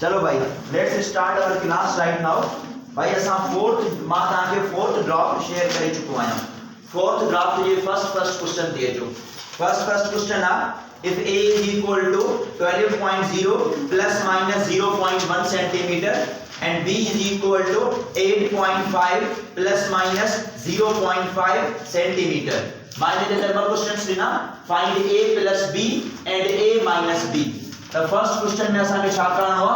चलो भाई let's start our class right now. भाई असां फोर्थ मां ताके फोर्थ ड्राफ्ट शेयर करे चुको आया। फोर्थ ड्राफ्ट ये फर्स्ट क्वेश्चन दिए जो फर्स्ट क्वेश्चन आ if a is equal to 12.0 plus minus 0.1 centimeter and b is equal to 8.5 plus minus 0.5 centimeter। मान लीजिए नंबर क्वेश्चंस लेना find a plus b and a minus b। तो first question में असां के छा करणो हुआ?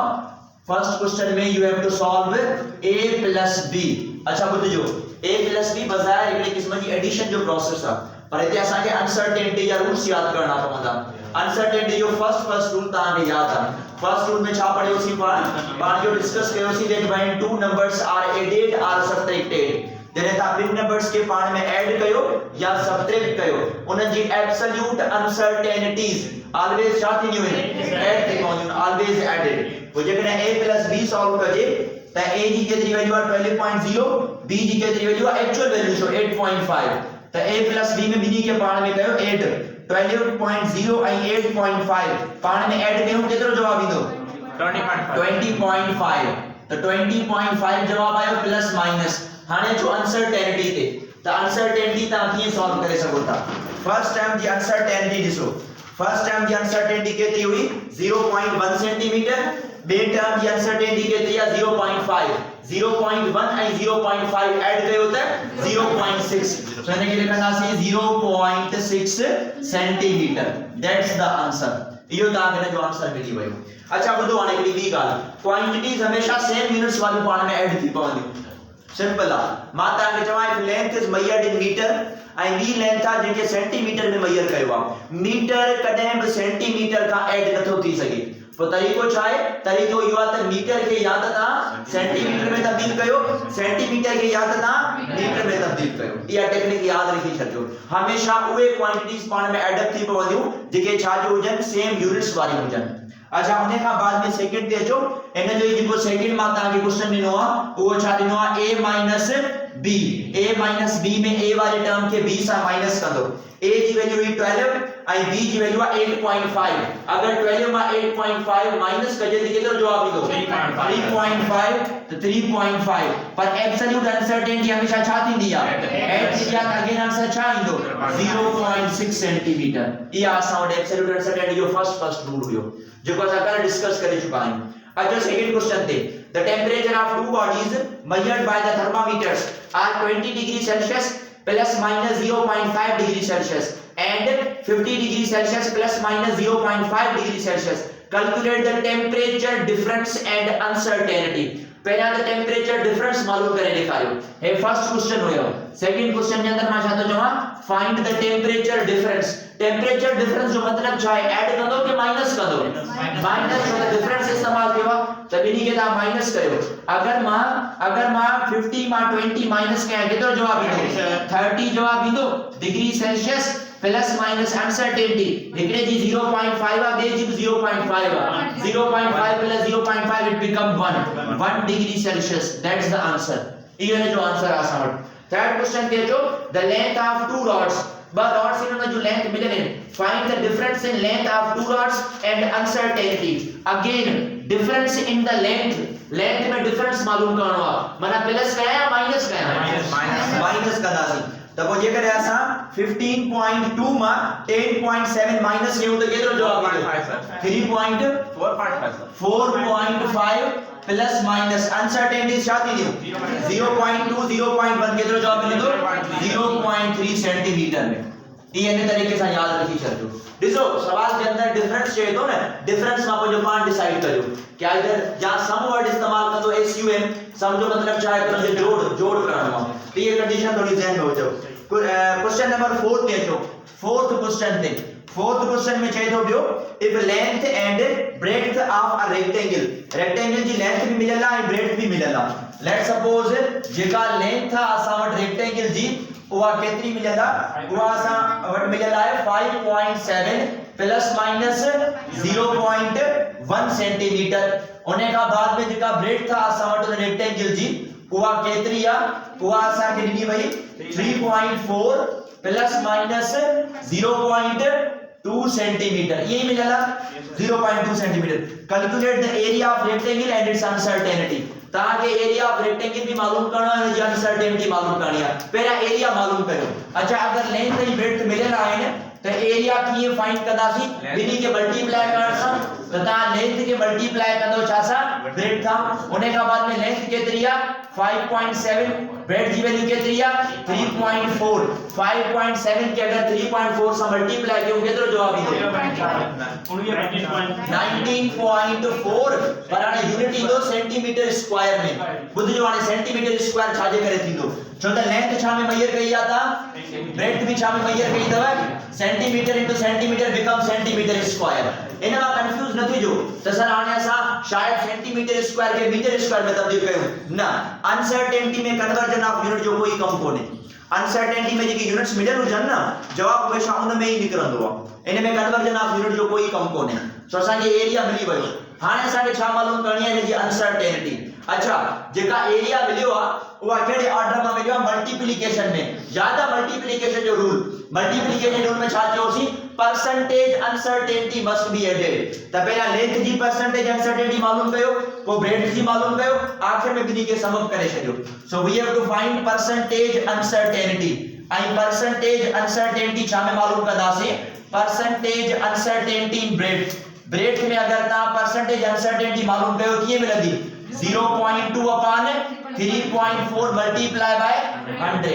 फर्स्ट क्वेश्चन में you have to solve a plus b। अच्छा बुझो a plus b बजाय एकड़े किस्म जी एडिशन जो प्रोसेस आ पर इते असां के अनसर्टेनिटी या रूल्स याद करना पवंदा। अनसर्टेनिटी जो फर्स्ट रूल ता के याद आ। फर्स्ट रूल में छा पढ़ियो सी पाण जो डिस्कस कयो सी that when two numbers are added or subtracted जने ता बिग नंबर्स के पाण में ऐड कयो या सब्ट्रैक्ट कयो उन जी एब्सोल्यूट अनसर्टेनिटीज ऑलवेज छा थी न्यू ऐड थी पवंदी ऑलवेज एडेड। वो जेकॾहिं a plus b सॉल्व कजे त a जी केतरी वैल्यू आहे 12.0 b जी केतरी वैल्यू आहे एक्चुअल वैल्यू छो 8.5 त a plus b में बिनी के पाण में कयो ऐड 12.0 ऐं 8.5 पाण में ऐड कयूं केतिरो जवाब ईंदो 20.5 त 20.5 जवाब आयो प्लस माइनस। हाणे जो अनसर्टेनिटी ते त अनसर्टेनिटी ता कीअं सॉल्व करे सघो था? फर्स्ट टाइम जी अनसर्टेनिटी ॾिसो। फर्स्ट टाइम जी अनसर्टेनिटी केतरी हुई 0.1 सेंटीमीटर। बे टर्म जी अनसर्टेनिटी केतरी आहे 0.5 0.1 ऐं 0.5 ऐड कयो त 0.6 सो इने के लिखंदासीं 0.6 सेंटीमीटर। That's the answer. इहो ता के जो आंसर मिली वयो। अच्छा ॿुधो हाणे हिकड़ी ॿी ॻाल्हि क्वांटिटीज हमेशा सेम यूनिट्स वाली पाण में ऐड थी पवंदियूं। सिंपल आ मां ता के चवां if length is measured in metre आई वी लेंथ आ जेके सेंटीमीटर में मेजर कयो आ मीटर कदे भी सेंटीमीटर का ऐड नथो थी सके। तो तरीको छा है? तरीको यो आ त मीटर के या त ता सेंटीमीटर में तब्दील कयो सेंटीमीटर के या त ता मीटर में तब्दील कयो। या टेक्निक याद रखी छजो। हमेशा उहे क्वांटिटीज पाण में ऐड थी पवंदियूं जेके छा जो हुजन सेम यूनिट्स वाली हुजन। अच्छा उन्हें का बाद में सेकंड ते अचो इन जो जेको सेकंड मां ता के क्वेश्चन ॾिनो आ वो छा ॾिनो आ a minus b में a वाले टर्म के b सां माइनस कंदो। a जी वैल्यू हुई 12 आई b जी वैल्यू आहे 8.5। अगर 12 मां 8.5 माइनस कजे त केतिरो जवाब ईंदो 3.5 तो 3.5 पर एब्सोल्यूट अनसर्टेनिटी हमेशा छा थींदी आहे ऐड थी आहे त अगेन आंसर छा ईंदो 0.6 सेंटीमीटर। इहा असां वटि एब्सोल्यूट अनसर्टेनिटी जो फर्स्ट रूल हुयो जेको असां कल डिस्कस करे चुका आहियूं। अच्छा सेकंड क्वेश्चन थे the temperature of two bodies measured by the thermometers are 20 degree celsius plus minus 0.5 degree celsius and 50 degree celsius plus minus 0.5 degree celsius। calculate the temperature difference and uncertainty। पहला तो temperature difference मालूम करे दिखायो हे first question हुयो। Second question के अंदर मां छा तो चवा find the temperature difference. Temperature difference जो मतलब छा है ऐड कंदो कि माइनस कंदो? माइनस मतलब डिफरेंस इस्तेमाल कयो त बिनी के ता माइनस कयो। अगर मां 50 मां 20 माइनस कया केतो जवाब ईंदो 30 जवाब ईंदो degree Celsius plus minus uncertainty एकड़े जी 0.5 आ बे जी 0.5 आ 0.5 plus 0.5 it become 1 degree Celsius. That's the answer. ये जो आंसर आ असां वटि। थर्ड क्वेश्चन के जो the length of two rods बा रॉड्स इन जो लेंथ मिलने find the difference in length of two rods and uncertainty. Again difference in the length में डिफरेंस मालूम करणो आ माना प्लस कया या माइनस कया माइनस कंदासी त वो जेकर असां 15.2 मा 10.7 माइनस कयूं त केतिरो जवाब ईंदो 4.5 प्लस माइनस अनसर्टेनिटी छा थींदियूं 0.2 0.1 केतिरो जवाब मिलंदो 0.3 सेंटीमीटर में। ये इन तरीके से याद रखी छो। ॾिसो सवाल के अंदर डिफरेंस चए तो ना डिफरेंस मां पंहिंजो पाण डिसाइड करियो क्या इधर या सम वर्ड इस्तेमाल कंदो SUM सम जो मतलब छा है तो जोड़ करणो आहे तो ये कंडीशन थोड़ी ध्यान में हुजो। क्वेश्चन नंबर 4 ते अचो। फोर्थ क्वेश्चन में चए तो बियो if length and breadth of a rectangle जी लेंथ भी मिलल है ब्रेड्थ भी मिलल है। लेट्स सपोज जेका लेंथ असा वट रेक्टेंगल जी उहा केतरी मिलल है उहा असा वट मिलल है 5.7 प्लस माइनस 0.1 सेंटीमीटर। उन्हें का बाद में जेका ब्रेड्थ असा वट रेक्टेंगल जी उहा केतरी आ उहा असा के ॾिनी वई 3.4 प्लस माइनस 0.2 2 सेंटीमीटर ये मिलेला 0.2 centimetre. Calculate the area of rectangle and it's uncertainty. ताकि एरिया ऑफ रेक्टेंगल भी मालूम करना है या अनसर्टेनिटी मालूम करनी है। पहला एरिया मालूम करो। अच्छा अगर लेंथ एंड ब्रेड्थ मिलेला है ना तो एरिया की ये फाइंड करदासी बिनी के मल्टीप्लाई करसा तथा लेंथ के मल्टीप्लाई कर दो छासा ब्रेड्थ था होने का बाद में लेंथ कितनी है 5.7 ब्रेड्थ की वैल्यू कितनी है 3.4 5.7 के अगर 3.4 से मल्टीप्लाई करोगे तो जवाब ही 19.4 पर आने यूनिट इंदो सेंटीमीटर स्क्वायर में बुद्ध जो आने सेंटीमीटर स्क्वायर छाजे करे थींदो छो त लेंथ छा में मेजर कई आता ब्रेड्थ भी छा में मेजर कई दवा centimetre into centimetre become centimetre square Innova confuse न थी जो तो सर आने सा शायद सेंटीमीटर स्क्वायर के मीटर स्क्वायर में तब्दील कयो ना अनसर्टेनिटी में कन्वर्जन ऑफ यूनिट जो कोई कम कोने अनसर्टेनिटी में जेकी यूनिट्स मिडल हुजन ना जवाब हमेशा उन में ही निकरंदो इन में कन्वर्जन ऑफ यूनिट जो कोई कम कोने सो असा के एरिया मिली वयो हाने सा के छा मालूम करनी है जी अनसर्टेनिटी। अच्छा जेका एरिया मिलियो आ वो केड़े ऑर्डर में मिलियो मल्टीप्लिकेशन में ज्यादा मल्टीप्लिकेशन जो रूल मल्टीप्लिकेशन रूल में छा चोसी percentage uncertainty must be added त पहला लेंथ जी परसेंटेज अनसर्टेनिटी मालूम कयो को ब्रेड्थ जी मालूम कयो आखिर में बिनी के समअप करे छडियो so we have to find percentage uncertainty आई परसेंटेज अनसर्टेनिटी छा में मालूम करदासे परसेंटेज अनसर्टेनिटी इन ब्रेड्थ में अगर ता परसेंटेज अनसर्टेनिटी मालूम कयो किए मिलदी 0.2 अपॉन 3.4 मल्टीप्लाई बाय 100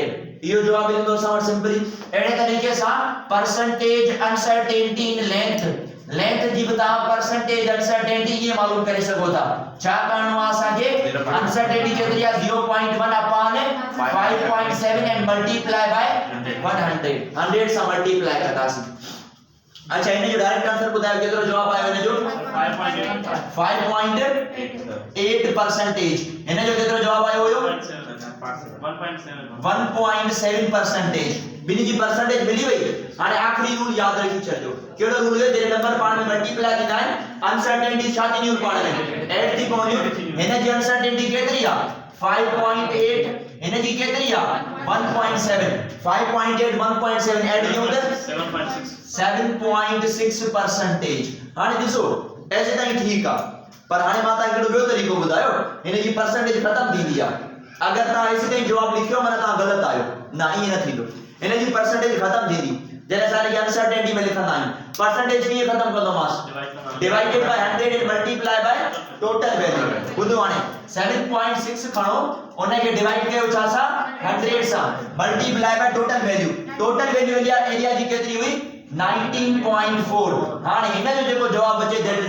यो जवाब इन दो समझ सिंपली एड़े तरीके सा परसेंटेज अनसर्टेनिटी इन लेंथ जी बता परसेंटेज अनसर्टेनिटी ये मालूम करे सको था छा करनो आसा के अनसर्टेनिटी केतरी 0.1 अपॉन 5.7 एंड मल्टीप्लाई बाय 100 से मल्टीप्लाई करतासी। अच्छा इने जो डायरेक्ट आंसर बताया केतरो जवाब आयो इने जो 5.8 परसेंटेज इने जो केतरो जवाब आयो हो 1.7 परसेंटेज बिनी जी परसेंटेज मिली वई हाने आखरी रूल याद रखी चलो केड़ो रूल है जेरे नंबर पाण में मल्टीप्लाई थींदा अनसर्टेनिटी छा थी न्यू पाण में ऐड थी कोन इने जी अनसर्टेनिटी केतरी आ 5.8 इने जी केतरी आ 1.7 5.8 1.7 ऐड कियो उधर 7.6 परसेंटेज हाने दिसो ऐसे ताई ठीक आ पर हाने माता केड़ो बियो तरीको बुधायो इने जी परसेंटेज खत्म थी दिया अगर ता ऐसे ताई जवाब लिखियो मने ता गलत आयो ना ये न थीलो इने जी परसेंटेज खत्म थी दी जने सारे अनसर्टेनिटी में लिखंदा आहिन परसेंटेज कीअं खत्म कंदो mass divided by 100 and multiply by total value बुधो हाने 7.6 खणो ओने के डिवाइड कयो छा सा 100 सा multiply by total value area जी केतरी हुई 19.4 हाने इने जो जेको जवाब बचे दैट इज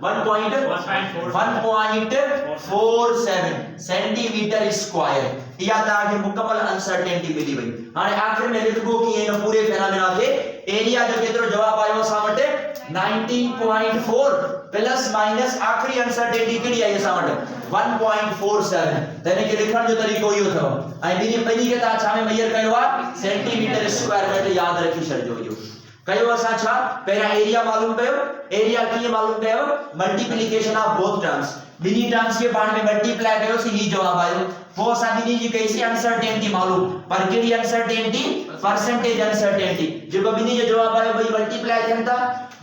1.47 सेंटीमीटर स्क्वायर या ता के मुकम्मल अनसर्टेनिटी मिली वई हाने आखिर में लिखबो कि इन पूरे फेनोमेना के एरिया जो केतरो जवाब आयो सामटे 19.4 प्लस माइनस आखरी अनसर्टेनिटी केडी आई सामटे 1.47 तने के लिखण जो तरीको यो थो आई बिनी पहली के ता छा में मेजर कयो आ सेंटीमीटर स्क्वायर में तो याद रखी छजो यो कयो असा छा पहला एरिया मालूम कयो एरिया की मालूम कयो multiplication of both terms Binny terms के बारे में मल्टीप्लाई कयो से ही जवाब आयो वो सा बिनी जी कैसी अनसर्टेनिटी मालूम पर केडी अनसर्टेनिटी परसेंटेज अनसर्टेनिटी जो बिनी जो जवाब आयो भाई मल्टीप्लाई करता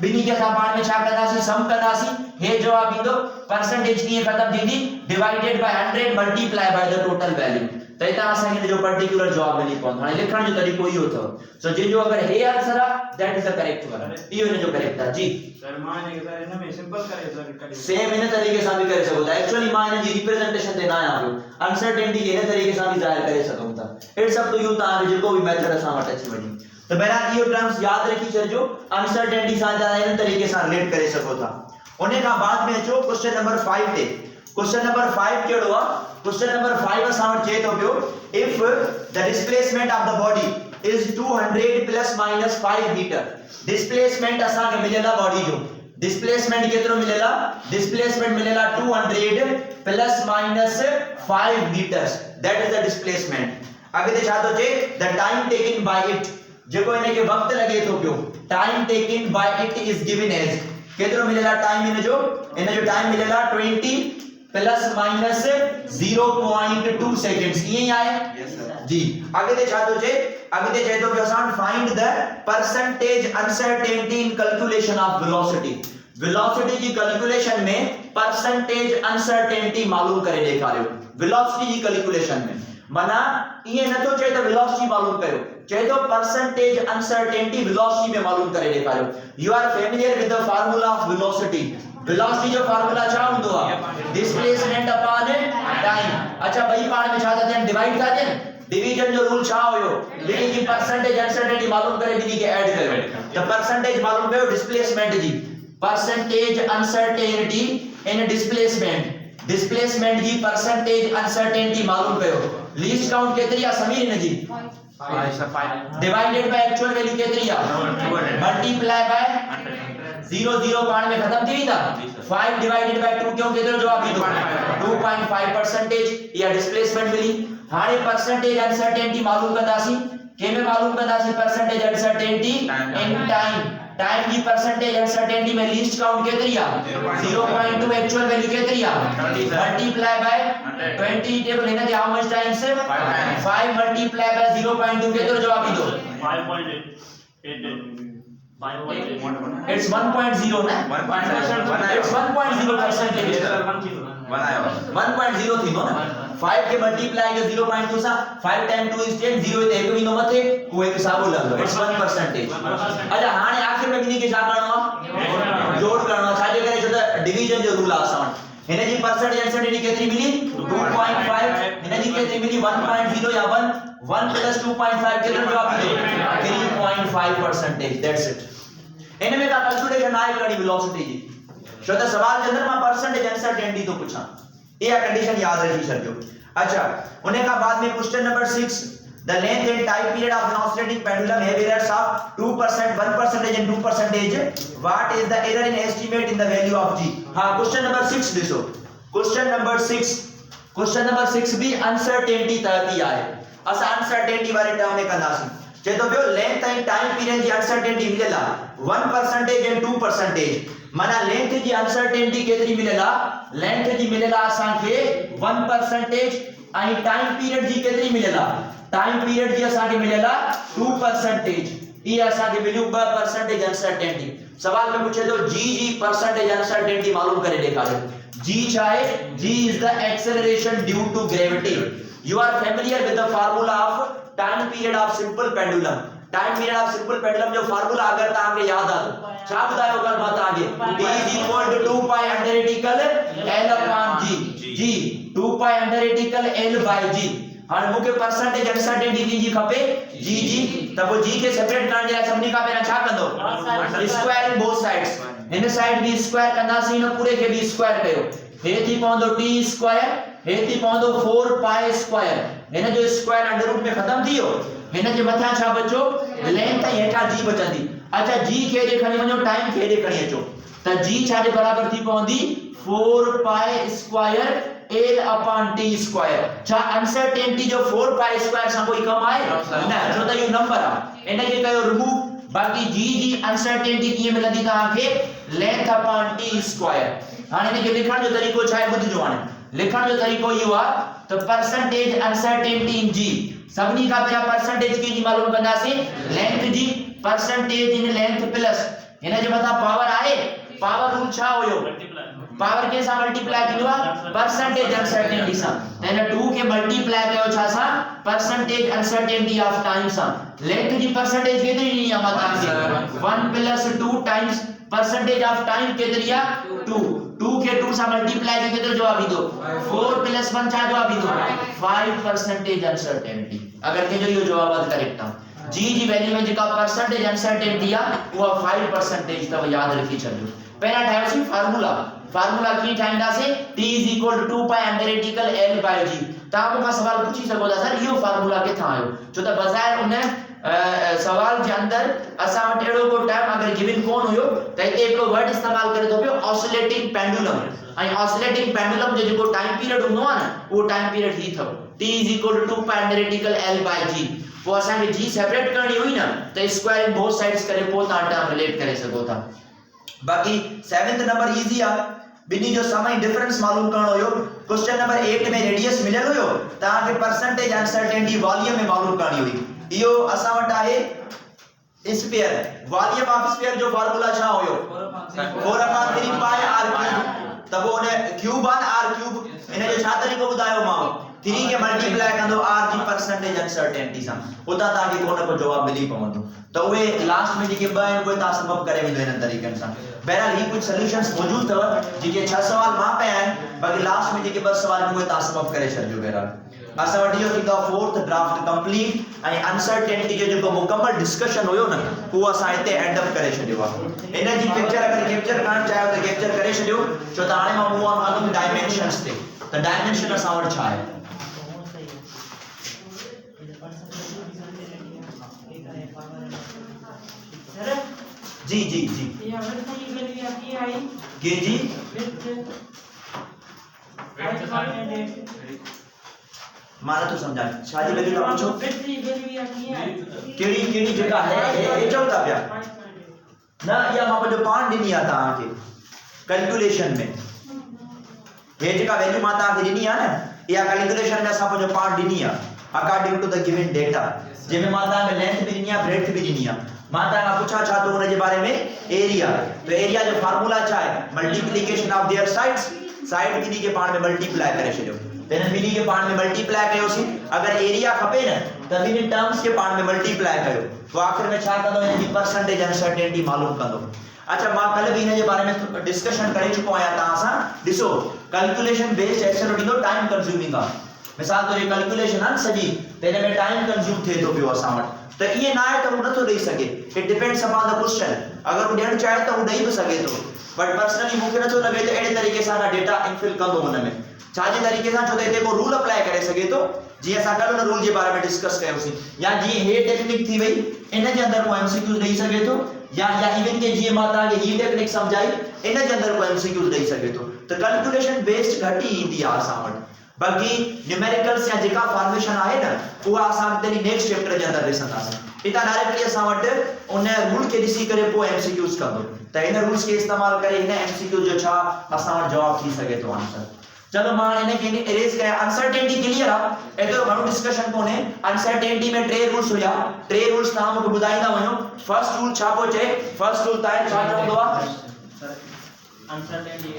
बिनी के बारे में छा करदासी सम करदासी हे जवाब इंदो परसेंटेज की खत्म थींदी divided by 100 multiply by the total value तैता असा के जो पर्टिकुलर जवाब मिली पवन हाने लिखण जो तरीको इयो थो सो जे जो अगर हे आंसर आ that is the correct one इयो ने जो करेक्ट था जी सर माने के सर इनमें सिंपल करे सर सेम इन तरीके से भी करे सको था एक्चुअली माने जी रिप्रेजेंटेशन देना है आपको अनसर्टेनिटी के तरीके से भी जाहिर करे सको था इट्स अप टू यू ता जो भी मेथड असा वट अच्छी बनी तो बहरहाल यो टर्म्स याद रखी छजो अनसर्टेनिटी सा इन तरीके से रिलेट करे सको था ओने का बाद में अचो क्वेश्चन नंबर 5 ते क्वेश्चन नंबर 5 केड़ो आ क्वेश्चन नंबर 5 असावट जे तो पियो if the displacement of the body is 200 plus minus 5 metre displacement असा के मिलेला बॉडी जो डिस्प्लेसमेंट केतरो मिलेला डिस्प्लेसमेंट मिलेला 200 plus minus 5 metres that is the displacement आगे दे छा तो जे the time taken by it जेको इने के वक्त लगे तो पियो time taken by it is given as केतरो मिलेला टाइम इने जो टाइम मिलेला 20 प्लस माइनस 0.2 सेकंड्स ये आए यस सर जी अगले छात्रों जे अगले जे तो आसान find the percentage uncertainty in calculation of velocity velocity की कैलकुलेशन में परसेंटेज अनसर्टेनिटी मालूम करे ॾेखारियो वेलोसिटी की कैलकुलेशन में माना ये न तो चाहे तो वेलोसिटी मालूम करो चाहे तो परसेंटेज अनसर्टेनिटी वेलोसिटी में मालूम करे ॾेखारियो you are familiar with the formula of velocity velocity जो फार्मूला छा हूंदो आहे डिस्प्लेसमेंट अपॉन टाइम अच्छा भाई पाण में छा था थियन डिवाइड था थियन डिवीजन जो रूल छा हुयो ॿिन्ही जी परसेंटेज अनसर्टेनिटी मालूम करे ॿिन्ही खे ऐड कयो त परसेंटेज मालूम कयो डिस्प्लेसमेंट जी परसेंटेज अनसर्टेनिटी इन डिस्प्लेसमेंट जी परसेंटेज अनसर्टेनिटी मालूम कयो लीस्ट काउंट केतरी आ समीर ने जी डिवाइडेड बाय एक्चुअल वैल्यू केतरी आ मल्टीप्लाई बाय 0 0 पाण में खत्म थी वेंदा 5 डिवाइडेड बाय 2 क्यों केतरो जवाब ईंदो 2.5% या डिस्प्लेसमेंट मिली हाणे परसेंटेज अनसर्टेनिटी मालूम कंदासी के में मालूम कंदासी परसेंटेज अनसर्टेनिटी इन टाइम की परसेंटेज अनसर्टेनिटी में लीस्ट काउंट केतरी आ 0.2 एक्चुअल वैल्यू केतरी आ मल्टीप्लाई बाय 20 टेबल हिन जे how much times 5 multiply by 0.2 केतरो जवाब ईंदो 5.8 इट्स 1.0 ना 1.0 परसेंटेज 1.0 थी ना 5 के मल्टीप्लाई के 0.2 सा 5 टाइम 2 इज 10 0 ते 1 भी नो मथे को एक हिसाब लग इट्स 1% अच्छा हाने आखिर में किनी के छा करणो जोड़ करणो छा जे करे जो डिवीजन जो रूल आसान हिने जी परसेंटेज अनसर्टेनिटी केतरी मिली 2.5 हिने जी केतरी मिली 1.0 या 1 प्लस 2.5 केतरो जवाब मिलो 3.5% दैट्स इट इनमें का कैलकुलेशन आए करी वेलोसिटी जी छो त सवाल जे अंदर मां परसेंटेज अनसर्टेनिटी तो पूछा ये कंडीशन याद रखी छजो अच्छा उन्हें का बाद में question number 6 the length and time period of an oscillating pendulum have errors of 2% 1% and 2% what is the error in estimate in the value of g हां क्वेश्चन नंबर 6 दिसो क्वेश्चन नंबर 6 भी अनसर्टेनिटी तरती आए असा uncertainty वाले term में कंदासी जे तो बियो लेंथ एंड टाइम पीरियड जी अनसर्टेनिटी मिलेला 1% एंड 2% माना लेंथ जी अनसर्टेनिटी केतरी मिलेला लेंथ जी मिलेला असा के 1% आई टाइम पीरियड जी केतरी मिलेला टाइम पीरियड जी असा के मिलेला 2% ये असा के वैल्यू 2% अनसर्टेनिटी सवाल में पूछे तो जी परसेंटेज अनसर्टेनिटी मालूम करे दिखाओ जी चाहे g is the acceleration due to gravity you are familiar with the formula of time period of simple pendulum time period of simple pendulum जो फार्मूला अगर ताके याद आ छा बतायो कल बात आगे d is equal to 2 pi under radical l upon g 2 pi under radical l by g हां मुके परसेंटेज अनसर्टेनिटी जी खपे g तब g के सेपरेट करण जे सभनी का पहिरा छा कंदो square in both sides in side भी स्क्वायर कंदासी न पूरे के भी स्क्वायर कयो हे थी पवंदो t स्क्वायर हे थी पवंदो 4 pi स्क्वायर हिन जो स्क्वायर अंडर रूट में खत्म थियो हिन जे मथा छा बचो लेंथ ऐं हेठा g बचंदी अच्छा g खे जे खणी वञो टाइम खे जे खणी अचो त g छा जे बराबर थी पवंदी 4 pi square l upon t square छा अनसर्टेनिटी जो 4 pi स्क्वायर सां कोई कम आहे न छो त इहो नंबर आहे इन खे कयो रिमूव बाकी g जी अनसर्टेनिटी कीअं मिलंदी तव्हांखे लेंथ अपॉन t स्क्वायर हाणे इन खे लिखण जो तरीक़ो छा आहे ॿुधजो हाणे लिखण जो तरीक़ो इहो आहे त परसेंटेज अनसर्टेनिटी इन g सबनी का पहिरा परसेंटेज की जी मालूम कंदासी लेंथ जी परसेंटेज इन लेंथ प्लस हिन जे मथा पावर आहे पावर रूल छा हुयो पावर के सां मल्टीप्लाई थींदो आहे परसेंटेज अनसर्टेनिटी सां त हिन 2 के मल्टीप्लाई कयो छा सां परसेंटेज अनसर्टेनिटी ऑफ टाइम सां लेंथ जी परसेंटेज केतरी नी आहे मां तव्हांखे 1 + 2 टाइम्स परसेंटेज ऑफ टाइम केतरी आहे 2 के 2 सां मल्टीप्लाई के केतरो जवाब ईंदो 4 + 1 छा जवाब ईंदो 5% अनसर्टेनिटी अगर के जो इहो जवाब करेक्ट आहे जी जी वैल्यू में जेका परसेंटेज अनसर्टेनिटी आहे उहा 5% तव याद रखी छॾियो पहिरा ठाहियोसीं फार्मूला की ठाहींदासीं t = 2 pi under radical l by g तव्हां मूंखां सवाल पुछी सघो था सर इहो फार्मूला किथां आयो छो त बज़ाहिर उन सवाल जे अंदर असां वटि अहिड़ो को टाइम अगर गिवन कोन हुयो त हिते हिकिड़ो वर्ड इस्तेमाल करे थो पियो ऑसिलेटिंग पेंडुलम ऐं ऑसिलेटिंग पेंडुलम जो जेको टाइम पीरियड हूंदो आहे न उहो टाइम पीरियड ही अथव t = 2 pi under radical l by g पोइ असांखे g सेपरेट करणी हुई न त स्क्वायर इन बोथ साइड्स करे पोइ तव्हां टर्म रिलेट करे सघो था बाकी 7th नंबर इजी आहे बिनी जो समय डिफरेंस मालूम करणो हुयो क्वेश्चन नंबर 8 में रेडियस मिलियल हुयो ता के परसेंटेज अनसर्टेनिटी वॉल्यूम में मालूम करनी हुई यो असा वट आहे स्फीयर वॉल्यूम ऑफ स्फीयर जो फार्मूला छा हुयो 4/3 पाई r क्यूब तब ओने क्यूब ऑन r क्यूब इने जो छा तरीको बुधायो मां 3 के मल्टीप्लाई कंदो r जी परसेंटेज अनसर्टेनिटी सा उता ता के कोने को जवाब मिली पवंदो तो वे लास्ट में जेके ब कोई ता सबब करे विंदो इन तरीकन सा बहरहाल ही कुछ सॉल्यूशंस मौजूद थव जेके 6 सवाल मां पे आहिनि बाकी लास्ट में जेके 2 सवाल कोई ता सबब करे छजो बहरहाल असा वटी यो थी fourth draft complete I uncertainty जो जो मुकम्मल डिस्कशन हुयो न वो असा इते एंड अप करे छडियो इन जी पिक्चर अगर कैप्चर करण चाहो तो कैप्चर करे छडियो छो त हाणे मां मूव ऑन कंदुम डायमेंशंस ते त डायमेंशन असा वट छा आहे जी जी जी ये वर्थ की वैल्यू आती है आई के जी मारा तो समझा शादी वैल्यू का पूछो वर्थ की वैल्यू आती है केड़ी केड़ी जगह है ये चलता पिया ना या मां जो पान दिनी आता के कैलकुलेशन में ये जगह वैल्यू माता के दिनी है ना या कैलकुलेशन में सब जो पान दिनी है according to the given data जेमे माता में लेंथ भी दिनी है ब्रेड्थ भी दिनी है माता का पूछा छा तो उन जे बारे में एरिया तो एरिया जो फार्मूला छा है multiplication of their sides side किनी के पाण में मल्टीप्लाई करे छयो तेने मिनी के पाण में मल्टीप्लाई कयोसी अगर एरिया खपे न त मिनी टर्म्स के पाण में मल्टीप्लाई कयो तो आखिर में छा कंदो इन जी परसेंटेज अनसर्टेनिटी मालूम कंदो अच्छा मां कल भी इन जे बारे में डिस्कशन करे चुको आया ता सा दिसो कैलकुलेशन बेस्ड एक्शन ॾींदो टाइम कंज्यूमिंग आ मिसाल तो ये कैलकुलेशन आ सजी तेने में टाइम कंज्यूम थे तो पियो असा वट तो ये ना है तो वो नथो ॾेई सके it depends upon the question अगर वो ॾियण चाहे तो वो ॾेई भी सके तो बट पर्सनली मुखे नथो लगे तो एड़े तरीके सां डेटा इनफिल कंदो हुन में छाजे तरीके सां छो त इते को रूल अप्लाई करे सके तो जी असा कल उन रूल जे बारे में डिस्कस कयोसी या जी हे टेक्निक थी वई इन जे अंदर को एमसीक्यूज ॾेई सके तो या इवन के जी माता के ही टेक्निक समझाई इन जे अंदर को एमसीक्यूज ॾेई सके तो कैलकुलेशन बेस्ड घटी ईंदी आ असा वट बाकी न्यूमेरिकल्स या जेका फॉर्मेशन आहे न उहा असां तेरी नेक्स्ट चैप्टर जे अंदर ॾिसंदासीं इता डायरेक्टली असां वट उन रूल के ॾिसी करे पोइ एमसीक्यूज कंदो त इन रूल्स के इस्तेमाल करे इन एमसीक्यू जो छा असां वट जवाब थी सके तो आंसर चलो मां इने के इरेज कया अनसर्टेनिटी क्लियर आ एतो घणो डिस्कशन कोने अनसर्टेनिटी में टे रूल्स हुया टे रूल्स तां मूंखे ॿुधाईंदा वञो फर्स्ट रूल छा पो चए फर्स्ट रूल तां छा चवंदो आ Uncertainty.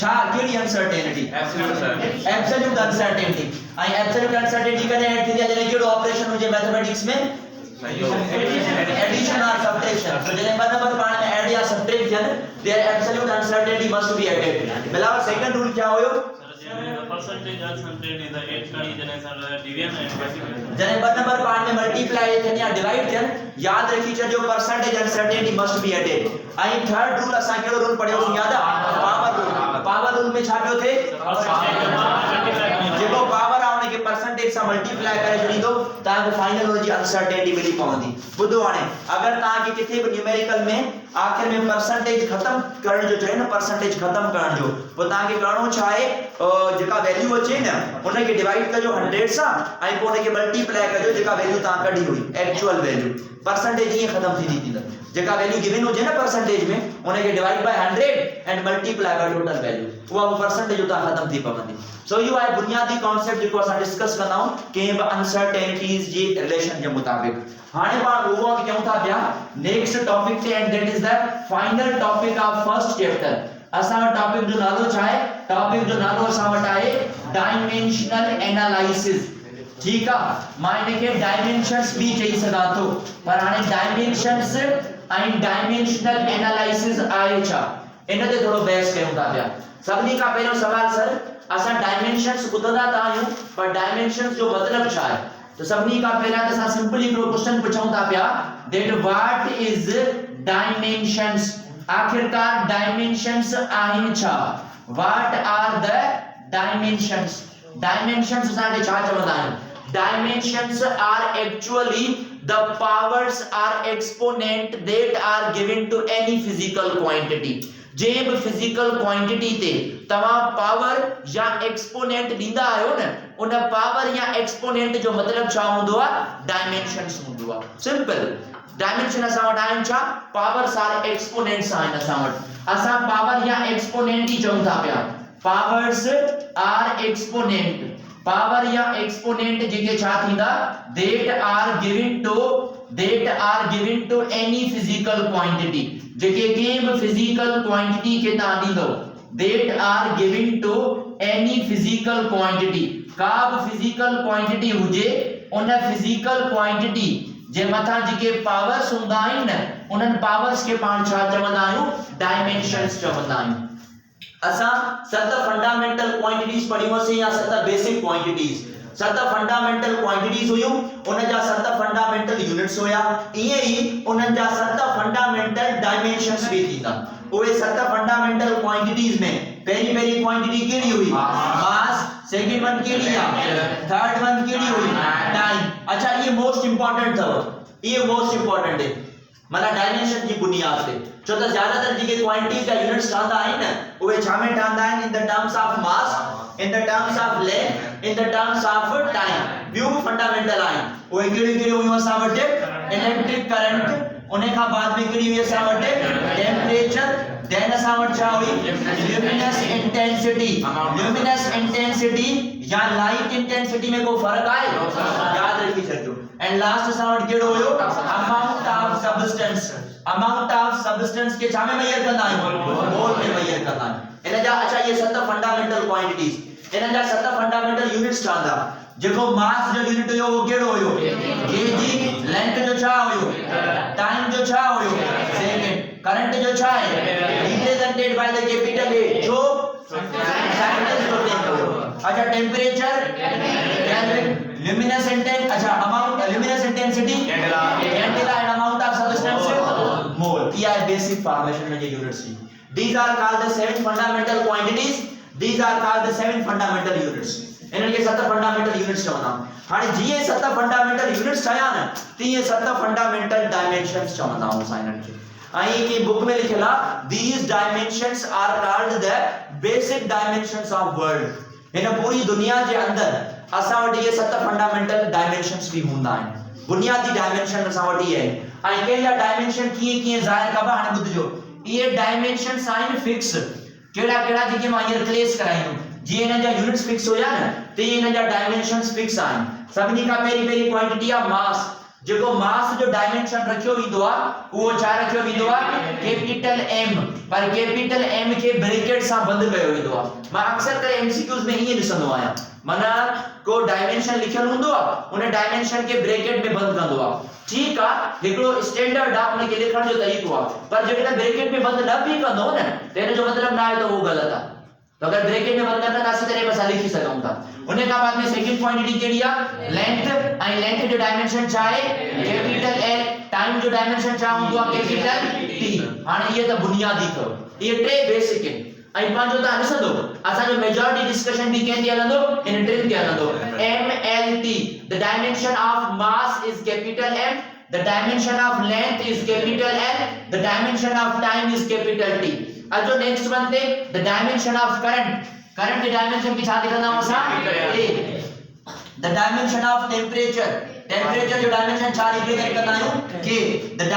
छा केड़ी अनसर्टेनिटी एब्सोल्यूट अनसर्टेनिटी आई एब्सोल्यूट अनसर्टेनिटी कने ऐड थी जने केड़ो ऑपरेशन हुजे मैथमेटिक्स में एडिशन और सब्ट्रैक्शन तो जने नंबर पाण में ऐड या सब्ट्रैक्ट जन there absolute uncertainty must be added बिलाव सेकंड रूल क्या होयो Percentage uncertainty the 8 कणी जने सर डिवीजन एंड जने नंबर पाण में मल्टीप्लाई थे या डिवाइड थे याद रखी जो percentage uncertainty must be added आई थर्ड रूल असा केड़ो रूल पढ़ियो याद आ पावर रूल में छा पियो थे जेको पावर आउने के परसेंटेज सा मल्टीप्लाई करे छडींदो ता को फाइनल हो जी अनसर्टेनिटी मिली पवंदी बुधो हाने अगर ता के किथे भी न्यूमेरिकल में आखिर में परसेंटेज खत्म करण जो चाहे ना परसेंटेज खत्म करण जो वो ता के करणो चाहे जेका वैल्यू अचे ना उन के डिवाइड कजो 100 सा आई को के मल्टीप्लाई कजो जेका वैल्यू ता कढी हुई एक्चुअल वैल्यू परसेंटेज ये खत्म थी थी जेका वैल्यू गिवन हो जे ना परसेंटेज में उन के divide by 100 and multiply by total value वो परसेंटेज उता खत्म थी पवंदी सो यू आई बुनियादी कांसेप्ट जो असा डिस्कस कंदा हूं के अनसर्टेनिटीज जे रिलेशन जे मुताबिक हाने पाण मूव ऑन क्यों था पिया नेक्स्ट टॉपिक ते and that is the final topic of first chapter असा टॉपिक जो नालो चाहे टॉपिक जो नालो असा वट आहे डायमेंशनल एनालिसिस ठीक है माने के डायमेंशंस भी चई सका तो पर हाने डायमेंशंस एंड डायमेंशनल एनालिसिस आए छा इन ते थोड़ो बहस कयूं था पिया सबनी का पहलो सवाल सर असा डायमेंशंस ॿुधंदा त आहियूं पर डायमेंशंस जो मतलब छा आहे तो सबनी का पहला त असा सिंपली हिकड़ो क्वेश्चन पूछूं था पिया दैट व्हाट इज डायमेंशंस आखिरकार डायमेंशंस आहिन छा what are the dimensions dimensions असा के छा चवंदा आहिन dimensions are actually the powers or exponent that are given to any physical quantity जे भी फिजिकल क्वांटिटी ते तवा पावर या एक्सपोनेंट दींदा आयो न उन पावर या एक्सपोनेंट जो मतलब छा हुंदो आ डायमेंशंस हुंदो आ सिंपल डायमेंशन असां वटि आहिनि छा पावर्स आर एक्सपोनेंट्स आहिनि असां वटि असां पावर या एक्सपोनेंट ही चऊं था पिया पावर्स आर एक्सपोनेंट पावर या एक्सपोनेंट जेके छा थींदा that are given to any physical quantity जेके के भी physical quantity के ता ॾींदो that are given to any physical quantity का भी physical quantity हुजे उन physical quantity जे मथा जेके पावर्स हूंदा आहिनि न उन्हनि पावर्स के पाण छा चवंदा आहियूं डायमेंशंस चवंदा आहियूं असा 7 फंडामेंटल क्वांटिटीज पढ़ियोसीं या 7 बेसिक क्वांटिटीज 7 फंडामेंटल क्वांटिटीज हुयूं उन जा 7 फंडामेंटल यूनिट्स हुया इए ही उन जा 7 फंडामेंटल डायमेंशंस भी थींदा ओए 7 फंडामेंटल क्वांटिटीज में पहली क्वांटिटी केड़ी हुई मास सेकंड वन केड़ी है थर्ड वन केड़ी हुई टाइम अच्छा ये मोस्ट इंपोर्टेंट था ये मोस्ट इंपोर्टेंट है माना डायमेंशन की बुनियाद पे छो त ज्यादातर जेके क्वांटिटीज या यूनिट्स ठहंदा आहिनि उहे छा में ठहंदा आहिनि in the terms of mass in the terms of length in the terms of time ॿियूं बि फंडामेंटल आहिनि उहे कहिड़ी हुयूं असां वटि इलेक्ट्रिक करंट उन खां बाद में कहिड़ी हुई असां वटि टेम्परेचर देन असां वटि छा हुई ल्यूमिनस इंटेंसिटी या लाइट इंटेंसिटी में को फर्क आहे याद रखी छॾियो एंड लास्ट असां वटि कहिड़ो हुयो अमाउंट ऑफ सब्सटेंस के छा में मेजर कंदा आहियूं मोल में मेजर कंदा आहियूं इन जा अच्छा ये 7 फंडामेंटल क्वांटिटीज इन जा 7 फंडामेंटल यूनिट्स ठहंदा जेको मास जो यूनिट हुयो वो केड़ो हुयो केजी लेंथ जो छा हुयो टाइम जो छा हुयो सेकंड करंट जो छा है represented by the capital A जो साइंटिस्ट होते हैं अच्छा टेंपरेचर केल्विन ल्यूमिनस इंटेंस अच्छा amount luminous intensity candela and amount of substance mole ये है बेसिक फॉर्मेशन में ये units these are called the 7 fundamental quantities these are called the 7 fundamental units इन्हनि के 7 फंडामेंटल यूनिट्स चवंदा हाणे जीअं 7 फंडामेंटल यूनिट्स ठहिया न तीअं 7 फंडामेंटल डायमेंशंस चवंदा आहियूं इन्हनि खे ऐं की बुक में लिखियल आहे these dimensions are called the basic dimensions of world इन पूरी दुनिया जे अंदर असां वटि ये 7 फंडामेंटल डायमेंशंस भी हूंदा आहिनि बुनियादी डायमेंशन असां वटि ये आहे ऐं कंहिंजा डायमेंशन कीअं ज़ाहिर कबा हाणे ॿुधजो ये डायमेंशंस आहिनि फिक्स केड़ा जेके मां हींअर क्लेस कराईंदुमि जीअं इन्हनि जा यूनिट्स फिक्स हुया न तीअं इन्हनि जा डायमेंशंस फिक्स आहिनि सभिनी खां पहिरीं क्वांटिटी आहे मास जेको मास जो डायमेंशन रखियो वेंदो आहे उहो छा रखियो वेंदो आहे कैपिटल एम पर कैपिटल एम खे ब्रैकेट सां बंद कयो वेंदो आहे मां अक्सर करे एमसीक्यूज में ईअं ॾिसंदो आहियां माना को डायमेंशन लिखियल हूंदो आहे उन डायमेंशन खे ब्रैकेट में बंद कंदो आहे ठीक आहे हिकिड़ो स्टैंडर्ड आहे उन खे लिखण जो तरीक़ो आहे पर जेकॾहिं ब्रैकेट में बंद न बि कंदो न त हिन जो मतिलबु न आहे त उहो ग़लति आहे तो अगर ब्रैकेट में बंद करना तासी तरह बस लिखी सकूं था उन्हें का बाद में सेकंड क्वांटिटी केड़ी है लेंथ आई लेंथ जो डायमेंशन चाहे कैपिटल एल टाइम जो डायमेंशन चाहे हुंदो आहे कैपिटल टी हाने ये तो बुनियादी थो ये टे बेसिक है आई पांचो ता ॾिसंदो असा जो मेजॉरिटी डिस्कशन भी केंदी हलंदो इन टिन के हलंदो M L T the dimension of mass is capital M the dimension of length is capital L the dimension of time is capital T also next one थे the dimension of current के dimension की छा लिखना होगा A the dimension of temperature जो dimension छा represent करना है K the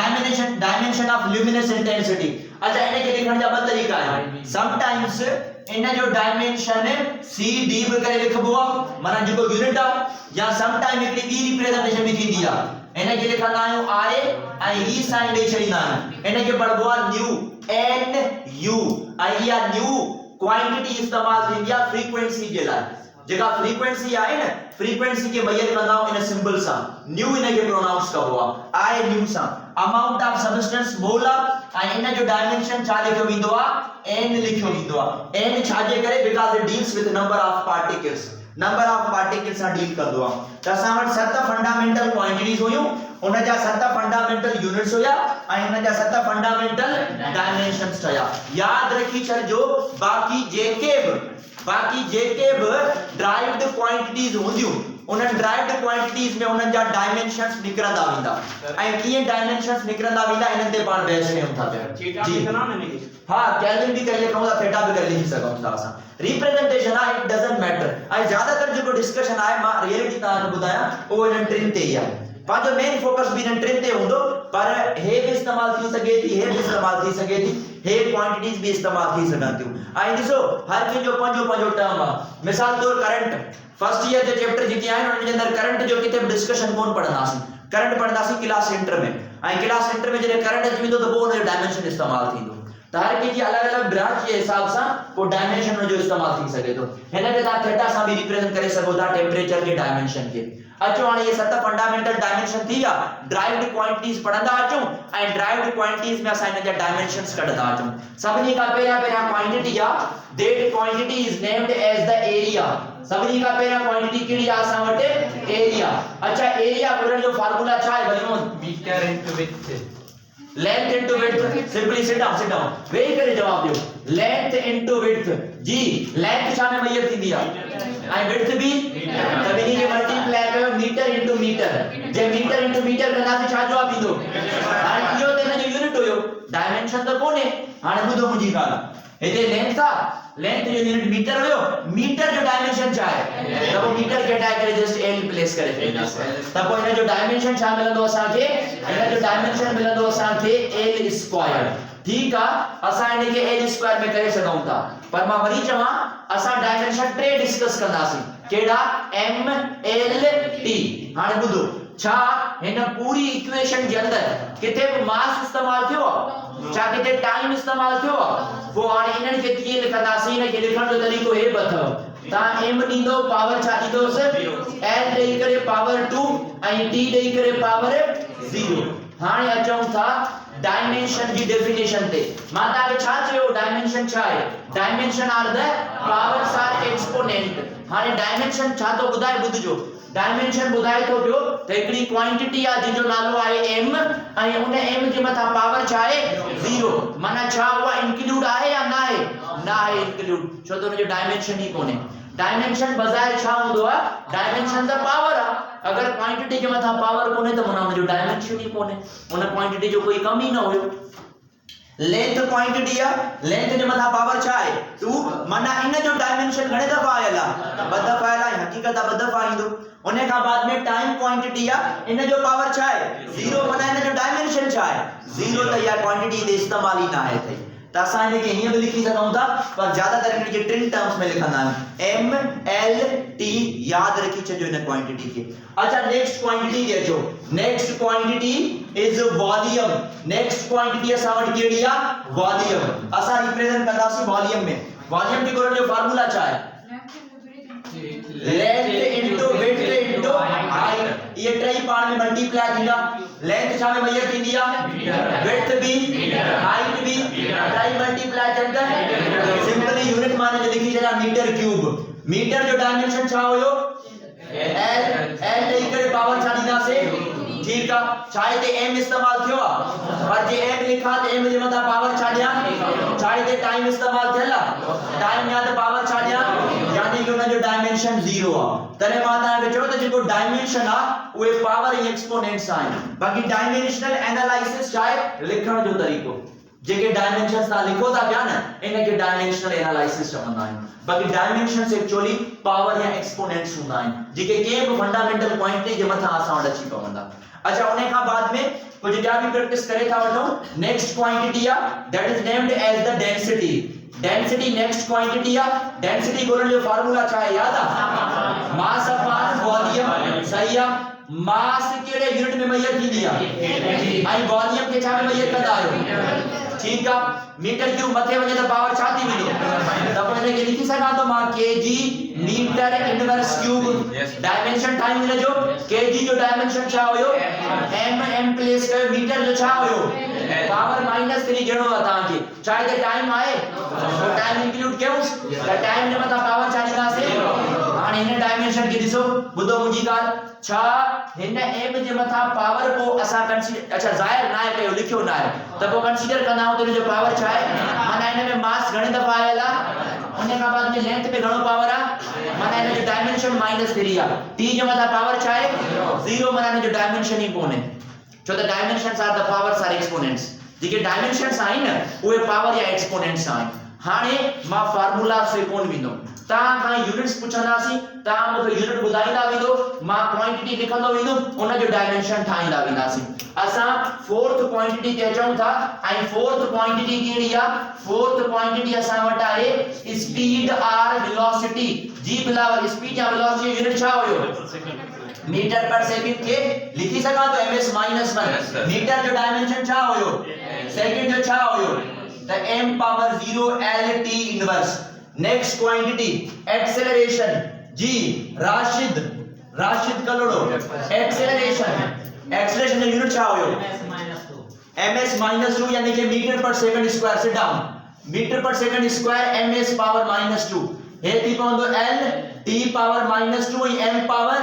dimension of luminous intensity अच्छा इन्हें के लिखने का ॿ तरीका है sometimes इन जो डायमेंशन C D भी करे लिखबो आहे माना जेको यूनिट आहे या समटाइम हिकड़ी ॿी रिप्रेजेंटेशन भी थींदी आहे इन्हें के लिखंदा आहियूं I ऐं ही साइन ॾेई छॾींदा आहियूं इन्हें के पढ़बो आहे न्यू N U ऐं इहा न्यू क्वांटिटी इस्तेमाल थींदी आहे फ्रीक्वेंसी जे लाइ जेका फ्रीक्वेंसी आहे न फ्रीक्वेंसी के मेजर कंदा आहियूं इन सिंबल सां न्यू इन्हें के प्रोनाउंस कबो आहे I न्यू सां अमाउंट ऑफ सब्सटेंस मोल आहे ऐं इन जो डायमेंशन छा लिखियो वेंदो आहे N लिखियो वेंदो आहे N छाजे करे because it deals with number of particles सां डील कंदो आहे त असां वटि 7 फंडामेंटल क्वांटिटीज हुयूं उन जा 7 फंडामेंटल यूनिट्स हुया ऐं उन जा 7 फंडामेंटल डायमेंशंस ठया याद रखी छॾिजो बाकी जेके बि ड्राइव्ड क्वांटिटीज हूंदियूं उन्हनि ड्राइव्ड क्वांटिटीज में उन्हनि जा डायमेंशंस निकरंदा वेंदा ऐं कीअं डायमेंशंस निकरंदा वेंदा इन्हनि ते पाण बहस कयूं था पिया जी हां केल्विन भी करे लिखूं था थीटा भी करे लिखी सघूं था असां रिप्रेजेंटेशन आहे इट डजंट मैटर ऐं ज्यादातर जेको डिस्कशन आहे मां रियलिटी तव्हांखे ॿुधायां उहो इन्हनि टिनि ते ई आहे पंहिंजो मेन फोकस भी इन्हनि टिनि ते हूंदो पर हे भी इस्तेमाल थी सके थी, हे भी इस्तेमाल थी सके थी, हे क्वांटिटीज भी इस्तेमाल थी सघन थियूं। ऐं ॾिसो हर कंहिंजो पंहिंजो पंहिंजो टर्म आहे। मिसाल तौर करंट फर्स्ट ईयर जो चैप्टर जेके आहिनि उन जे अंदरि करंट जो किथे बि डिस्कशन कोन पढ़ंदासीं, करंट पढ़ंदासीं क्लास सेंटर में, ऐं क्लास सेंटर में जॾहिं करंट अची वेंदो त पोइ उनजो डायमेंशन इस्तेमाल थींदो। त हर कंहिंजी अलॻि अलॻि ब्रांच जे हिसाब सां पोइ डायमेंशन उनजो इस्तेमाल थी सघे थो। हिन खे तव्हां थीटा सां बि रिप्रेजेंट करे सघो था टेम्परेचर के डायमेंशन खे। अचो हाणे ये 7 फंडामेंटल डायमेंशन थी विया। ड्राइव्ड क्वांटिटीज पढ़ंदा अचूं ऐं ड्राइव्ड क्वांटिटीज में असां हिन जा डायमेंशंस कढंदा अचूं। सभिनी खां पहिरियां क्वांटिटी आहे that quantity is named as the area. सभिनी खां पहिरियां क्वांटिटी कहिड़ी आहे असां वटि? एरिया। अच्छा एरिया ॻोल्हण जो फार्मूला छा आहे भई? Metre into width, length into width. Simply sit down वेही करे जवाब दियो। लेंथ इनटू विड्थ जी, लेंथ छा में मैयर थींदी आहे ऐं विड्थ भी सभिनी खे मल्टीप्लाई कयो मीटर इनटू मीटर। जे मीटर इनटू मीटर कंदासीं छा जवाब ईंदो? हाणे इहो त हिन जो यूनिट हुयो, डायमेंशन त कोन्हे। हाणे ॿुधो मुंहिंजी ॻाल्हि, हिते लेंथ आहे, लेंथ जो यूनिट मीटर हुयो, मीटर जो डायमेंशन छा आहे? त पोइ मीटर खे हटाए करे जस्ट एल प्लेस करे छॾींदासीं। त पोइ हिन जो डायमेंशन छा मिलंदो असांखे? हिन जो डायमेंशन मिलंदो असांखे एल स्क्वायर। ठीकु आहे, असां हिन खे एल स्क्वायर में करे सघूं था, पर मां वरी चवां असां डायमेंशन 3 डिस्कस कंदासीं। कहिड़ा? M L T. हाणे ॿुधो, छा हिन पूरी इक्वेशन जे अंदरि किथे बि मास इस्तेमाल थियो आहे? छा किथे टाइम इस्तेमाल थियो आहे? पोइ हाणे इन्हनि खे कीअं लिखंदासीं? हिन खे लिखण जो तरीक़ो हे बि अथव। तव्हां एम ॾींदो, पावर छा ॾींदोसि? एल ॾेई करे पावर 2 ऐं टी ॾेई करे पावर 0। हाणे अचूं था डायमेंशन जी डेफिनेशन ते। मां तव्हांखे छा चयो? डायमेंशन छा आहे? Dimension are the powers or exponent. हाणे डायमेंशन छा थो ॿुधाए? ॿुधजो, डायमेंशन ॿुधाए थो पियो त हिकिड़ी क्वांटिटी आहे जंहिंजो नालो आहे एम ऐं उन एम जे मथां पावर छा आहे? 0। माना छा उहा इंक्लूड आहे या न आहे? न आहे इंक्लूड, छो त उनजो डायमेंशन ई कोन्हे। डायमेंशन बज़ाहिर छा हूंदो आहे? डायमेंशन त पावर आहे। अगर क्वांटिटी जे मथां पावर कोन्हे त माना उनजो डायमेंशन ई कोन्हे, उन क्वांटिटी जो कोई कम ई न हुयो। लेंथ क्वांटिटी आहे, लेंथ जे मथां पावर छा आहे? 2। माना इन जो डायमेंशन घणे दफ़ा आयल आहे? 2 दफ़ा आयल आहे। हकीकत आहे 2 दफ़ा ईंदो। उन खां बाद में टाइम क्वांटिटी आहे, इन जो पावर छा आहे? 0। माना इन जो डायमेंशन छा आहे? 0। त इहा क्वांटिटी दे इस्तेमाल ई न आहे थई। त असां इन खे हीअं बि लिखी सघूं था, पर ज्यादातर इन खे 3 टर्म्स में लिखंदा आहियूं, एम एल टी। याद रखी छॾियो इन क्वांटिटी खे। अच्छा नेक्स्ट क्वांटिटी ते अचो। Next quantity is volume. Next quantity असां वटि कहिड़ी आहे? वॉल्यूम। असां रिप्रेजेंट कंदासीं वॉल्यूम में। वॉल्यूम खे ॻोल्हण जो फार्मूला छा आहे? Length into width into height. ये टई पाण में मल्टीप्लाई थींदा। लेंथ छा में मैयर थींदी आहे? विड्थ भी हाइट भी टई मल्टीप्लाई थियनि। सिंपली यूनिट माने जो लिखी छॾिया मीटर क्यूब। मीटर जो डायमेंशन छा हुयो? एल। एल ॾेई करे पावर छा ॾींदासीं? ठीक है, चाहे ते m इस्तेमाल थियो आ, पर जे m लिखा त m जे मथा पावर छा ॾियां? चाहे ते टाइम इस्तेमाल थियल आ, टाइम या त पावर छा ॾियां? यानी कि उन जो डायमेंशन 0 आ। तने मां तव्हांखे चयो त जेको डायमेंशन आ उहे पावर ऐं एक्सपोनेंट्स आहिनि। बाक़ी डायमेंशनल एनालिसिस छा आहे? लिखण जो तरीक़ो। जेके डायमेंशंस ता लिखो था पिया न, इनके डायमेंशनल एनालिसिस चवंदा आहियूं। बाक़ी डायमेंशंस एक्चुअली पावर या एक्सपोनेंट्स हूंदा आहिनि, जेके कंहिं बि फंडामेंटल क्वांटिटी जे मथां असां वटि अची पवंदा। अच्छा, उन खां बाद में कुछ ॿिया भी प्रैक्टिस करे था वठूं। नेक्स्ट क्वांटिटी आ that is named as the density. Density next quantity आ। डेंसिटी ॻोल्हण जो फार्मूला छा आहे? याद आ? Mass upon volume. सही आ। मास कहिड़े यूनिट में मैयर थींदी आहे ऐं वॉल्यूम खे छा में मैयर कंदा आहियो? ठीक आ। मीटर क्यूब मथे वञे त पावर छा थी वेंदो? त पोइ हिन खे लिखी सघां थो मां kg metre inverse cube. Dimension ठाही हिन जो। केजी जो डायमेंशन छा हुयो? एम प्लेस कयो। मीटर जो छा हुयो? पावर -3 गिणो आहे तव्हांखे। चाहे त टाइम आहे तो टाइम इंक्लूड कयोस, त टाइम जे मथां पावर छा ॾींदासीं? हाणे हिन डायमेंशन खे ॾिसो, ॿुधो मुंहिंजी ॻाल्हि। छा हिन एम जे मथां पावर को असां कंसीडर, अच्छा ज़ाहिर ना आहे कयो, लिखियो ना आहे, त पोइ कंसीडर कंदा आहियूं त हिन जो पावर छा आहे? माना हिन में मास घणे दफ़ा आयल आहे? उन खां बाद में लेंथ पे घणो पावर आहे? माना हिन जो डायमेंशन -3 आहे। टी जे मथां पावर छा आहे? 0। माना हिन जो डायमेंशन ई कोन्हे, छो त dimensions are the powers or exponents. जेके डायमेंशंस आहिनि उहे पावर या एक्सपोनेंट्स आहिनि। हाणे मां फार्मूला से कोन विंदो ता का यूनिट्स पुछंदासी ता मूंखे यूनिट ॿुधाईंदा वेंदो मां क्वांटिटी लिखंदो वेंदो उन जो डायमेंशन ठाहींदा वेंदासी असां फोर्थ क्वांटिटी ते अचूं था ऐं फोर्थ क्वांटिटी कहिड़ी आहे फोर्थ क्वांटिटी असां वटि आहे स्पीड आर वेलोसिटी जी बिलावल स्पीड या वेलोसिटी यूनिट छा हुयो मीटर पर सेकंड के लिखी सका तो ms -1 मीटर जो डायमेंशन छा हुयो सेकंड जो छा हुयो the m power 0 l t inverse next quantity acceleration g राशिद कलोड़ो acceleration जो यूनिट छा हुयो ms -2 यानी कि metre per second square sit down metre per second square ms power -2 हे थी पवंदो l t power -2 m power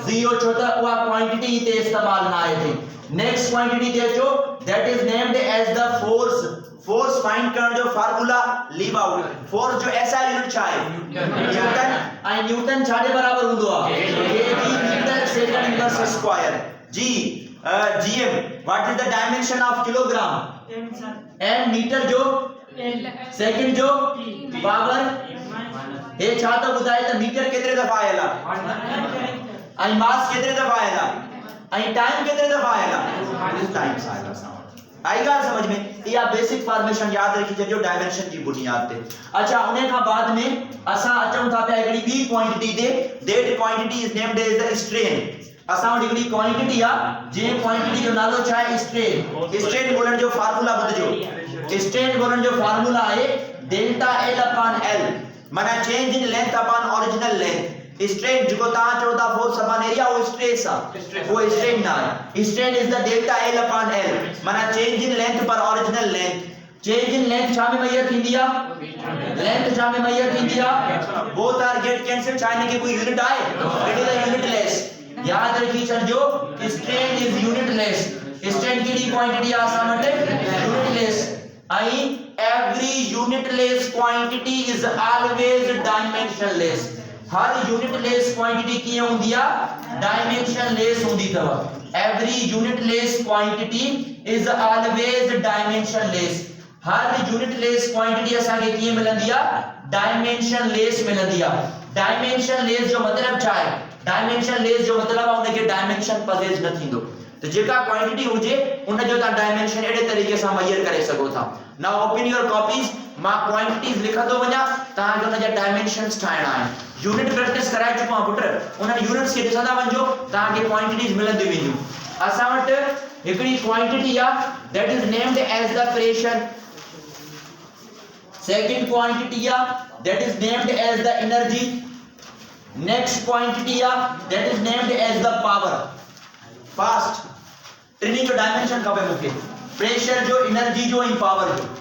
0 छो त उहा क्वांटिटी ते इस्तेमाल ना आहे थी नेक्स्ट क्वांटिटी ते अचो that is named as the force find करण जो फार्मूला लीव आउट फोर्स जो ऐसा यूनिट छा है न्यूटन आई न्यूटन छाडे बराबर हुंदो आहे kg metre second inverse square जी gm what is the dimension of kilogram m metre जो सेकंड जो पावर हे छा तो ॿुधाए त मीटर केतिरे दफ़ा आयला आई मास केतिरे दफ़ा आयला आई टाइम केतिरे दफ़ा आयला टाइम आयला आई ॻाल्हि समझ में या बेसिक फॉर्मेशन याद रखी छॾियो डायमेंशन जी बुनियाद ते अच्छा उन खां बाद में असां अचूं था पिया हिकड़ी ॿी क्वांटिटी ते that quantity is named as the strain असां वटि हिकड़ी क्वांटिटी आहे जे क्वांटिटी जो नालो छा आहे स्ट्रेन ॻोल्हण जो फार्मूला ॿुधजो स्ट्रेन ॻोल्हण जो फार्मूला आहे डेल्टा L अपॉन L माना change in length upon original length strain जो ता चौथा फोर्स अपॉन एरिया वो स्ट्रेस है वो स्ट्रेन ना है strain is the delta L upon L माना चेंज इन लेंथ पर original length change in length छा में मेजर थींदी है लेंथ छा में मेजर थींदी है बोथ आर गेट कैंसिल चाहे कि कोई यूनिट आए इट इज अ यूनिटलेस याद रखी छो स्ट्रेन इज यूनिटलेस स्ट्रेन की क्वांटिटी आसान है unitless I every unitless quantity is always dimensionless her unitless quantity की होंदी है डायमेंशनलेस होंदी तव every unitless quantity is always dimensionless her unitless quantity असा के की मिलंदी है डायमेंशनलेस मिलंदी है डायमेंशनलेस जो मतलब छा है डायमेंशनलेस जो मतलब है उनके डायमेंशन पजेज न थींदो तो जेका क्वांटिटी हुजे उन जो ता डायमेंशन एडे तरीके से मेजर करे सको था नाउ ओपन योर कॉपीज मा क्वांटिटीज लिखंदो वना ता जो उन जा डायमेंशंस ठाइणा है यूनिट प्रैक्टिस कराए चुको आ पुट उन यूनिट्स के ॾिसंदा वञो ता के क्वांटिटीज मिलंदी वेंदियूं असा वट हिकड़ी क्वांटिटी आ that is named as the pressure second quantity आ that is named as the energy next quantity आ that is named as the power fast टिनी जो डायमेंशन खपे मुके प्रेशर जो एनर्जी जो ऐं पावर जो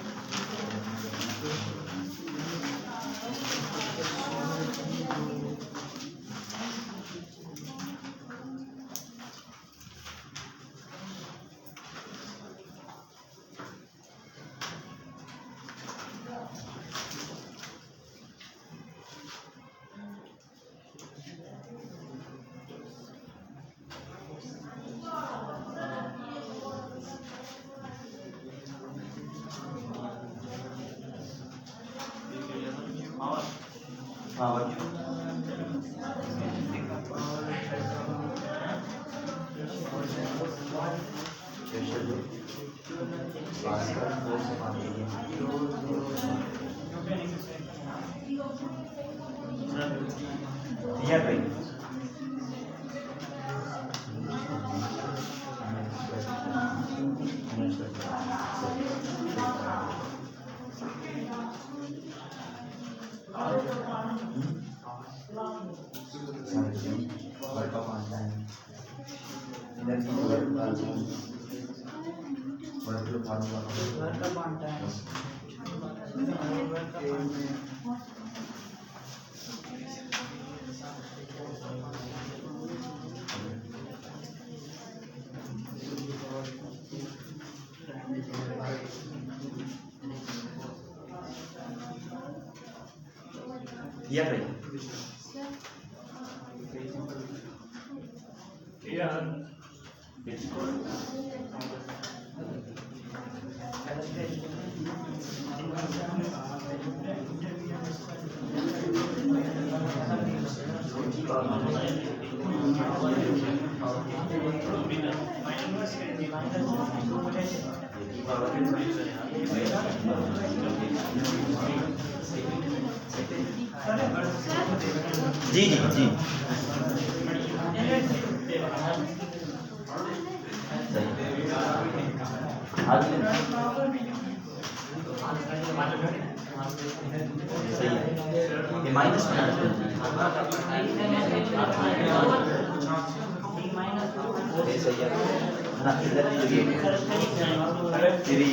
Yeah, right. Yeah. जी जी जी सही है ये माइनस में ये सही है ना इधर भी ये 3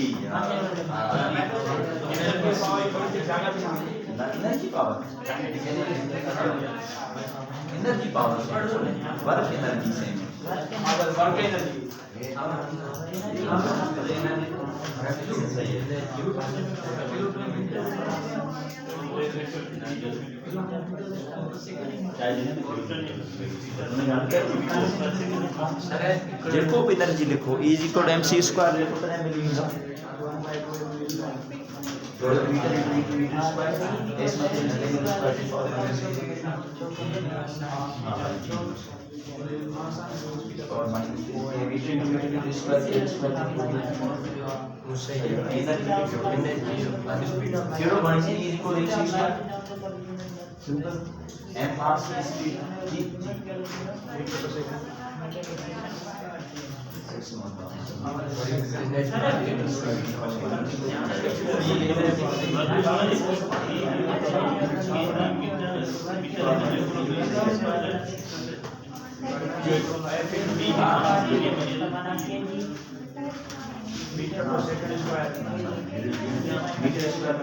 energy power work energy same work energy लिखो एनर्जी लिखो E = mc² लिखो तो नहीं मिलेगा metre per second square metre square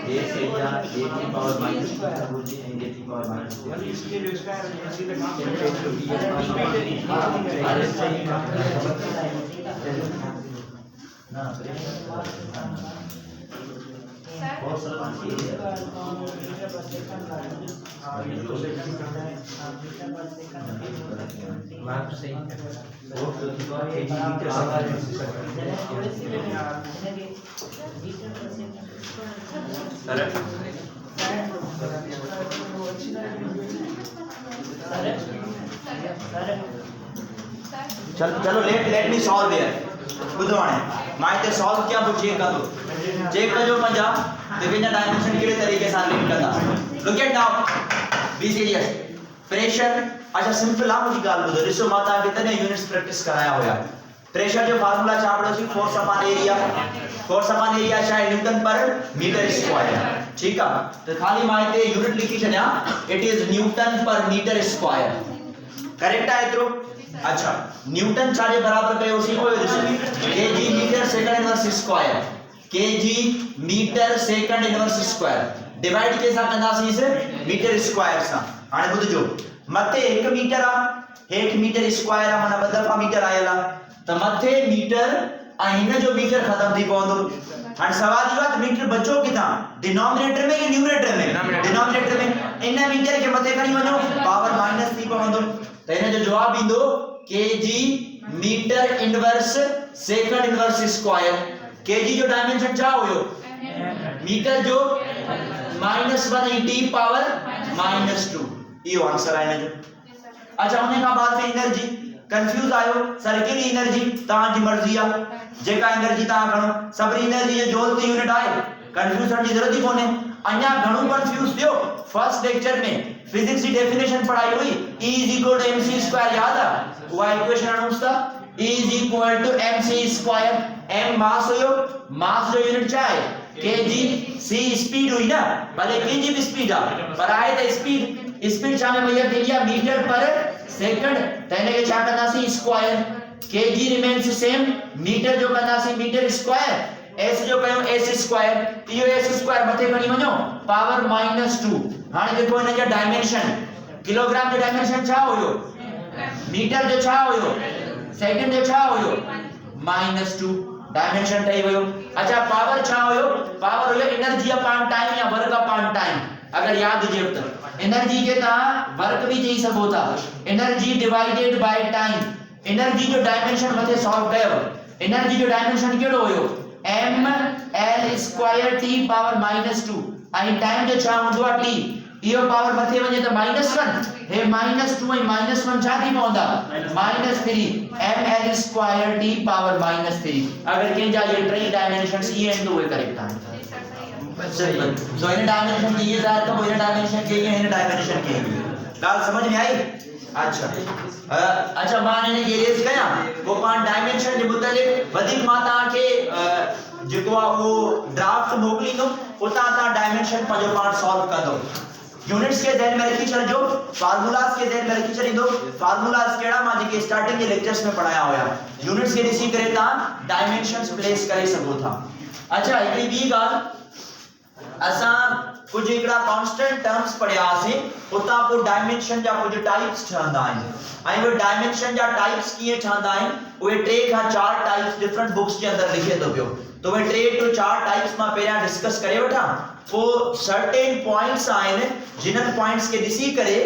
ये सही है a की पावर माइनस a की पावर माइनस इसलिए जो स्क्वायर है सीधे काम ना बहुत सारा चलो लेट मी सॉल्व हियर बुधवाणे माइते सॉल्व क्या वो चेक कर दो चेक कर जो पंजा डिवीजन डायमेंशन केड़े तरीके से लिख करदा look at now be serious pressure अच्छा सिंपल आ मुझी गाल बुझो ॾिसो मां ता कितने यूनिट्स प्रैक्टिस कराया होया प्रेशर जो फार्मूला चापड़ो सी फोर्स अपॉन एरिया चाहे न्यूटन पर मीटर स्क्वायर ठीक है तो खाली माइते यूनिट लिखी छया इट इज न्यूटन पर मीटर स्क्वायर करेक्ट है इतरो अच्छा न्यूटन छाजे बराबर कयो सी कोई ॾिसो kg metre second inverse square kg metre second inverse square divide कैसा कंदासी से मीटर स्क्वायर सा हाने बुझो मथे 1 मीटर आ 1 मीटर स्क्वायर आ माने ब दफा मीटर आयला तो मथे मीटर आ इन जो मीटर खत्म थी पवंदो हाने सवाल ई बात मीटर बचो किथा डिनोमिनेटर में कि न्यूमरेटर में डिनोमिनेटर में इन मीटर के मथे खणी वणो पावर माइनस थी पवंदो तो इन जो जवाब इंदो kg metre inverse second inverse square kg जो डायमेंशन क्या होयो मीटर जो -1 टी पावर -2 यो आंसर है जो अच्छा होने का बाद में एनर्जी कंफ्यूज आयो सर केड़ी एनर्जी ता जी मर्जी आ जेका एनर्जी ता गणो सबरी एनर्जी जो जूल की यूनिट आए कंफ्यूज होने की जरूरत ही कोने अन्या घणो कंफ्यूज थियो फर्स्ट लेक्चर में फिजिक्स की डेफिनेशन पढ़ाई हुई E = mc² याद है वो इक्वेशन अनुसार E = mc²। m मास होयो मास जो यूनिट क्या है kg c स्पीड हुई ना भले kg भी स्पीड आ पर आए तो स्पीड चाहे भैया दिया मीटर पर सेकंड तने के क्या करना C square kg remains same metre जो करना सी मीटर स्क्वायर s जो कयो s² यो s² मथे खणी वणो पावर -2 हाने देखो इन जो डायमेंशन किलोग्राम जो डायमेंशन छा होयो मीटर जो छा होयो सेकंड जो छा होयो -2 डायमेंशन ठई वयो अच्छा पावर छा होयो पावर होयो एनर्जी अपॉन टाइम या वर्क अपॉन टाइम अगर याद हुजे तो एनर्जी के ता वर्क भी चई सको था energy divided by time energy जो डायमेंशन मथे सॉल्व कयो एनर्जी जो डायमेंशन केड़ो होयो ml² t पावर -2 आई टाइम जो छा हुंदो आ t इहो पावर मथे वञे त -1 हे -2 ऐं -1 छा थी पवंदा -3 ml² t पावर -3 अगर कें जा ये ट्री डायमेंशंस ये हैं तो वो करेक्ट आंसर सो इन डायमेंशन के ये जाए तो इन डायमेंशन के ये इन डायमेंशन के गाल समझ में आई अच्छा माने ने ये रेस कया वो पान डायमेंशन जे मुतलिक वधिक माता के जेको आ वो ड्राफ्ट मोकलिंदो उता ता डायमेंशन पंजो पार्ट सॉल्व करदो यूनिट्स के ज़हन में रखी चलजो फार्मूलास के ज़हन में रखी चलींदो फार्मूलास केड़ा मां जेके स्टार्टिंग के लेक्चर्स में पढ़ाया होया यूनिट्स के ॾिसी करे ता डायमेंशंस प्लेस करे सको था अच्छा एकड़ी बी गाल असा कुछ एकड़ा कांस्टेंट टर्म्स पढ़यासी उता को डायमेंशन जा कुछ टाइप्स ठहंदा आहिनि ऐं वो डायमेंशन जा टाइप्स किए ठहंदा आहिनि उहे 3 खां 4 टाइप्स डिफरेंट बुक्स के अंदर लिखे तो पियो तो वे 3 टू 4 टाइप्स मां पहिरियां डिस्कस करे वठा को सर्टेन पॉइंट्स आहिनि जिनन पॉइंट्स के ॾिसी करे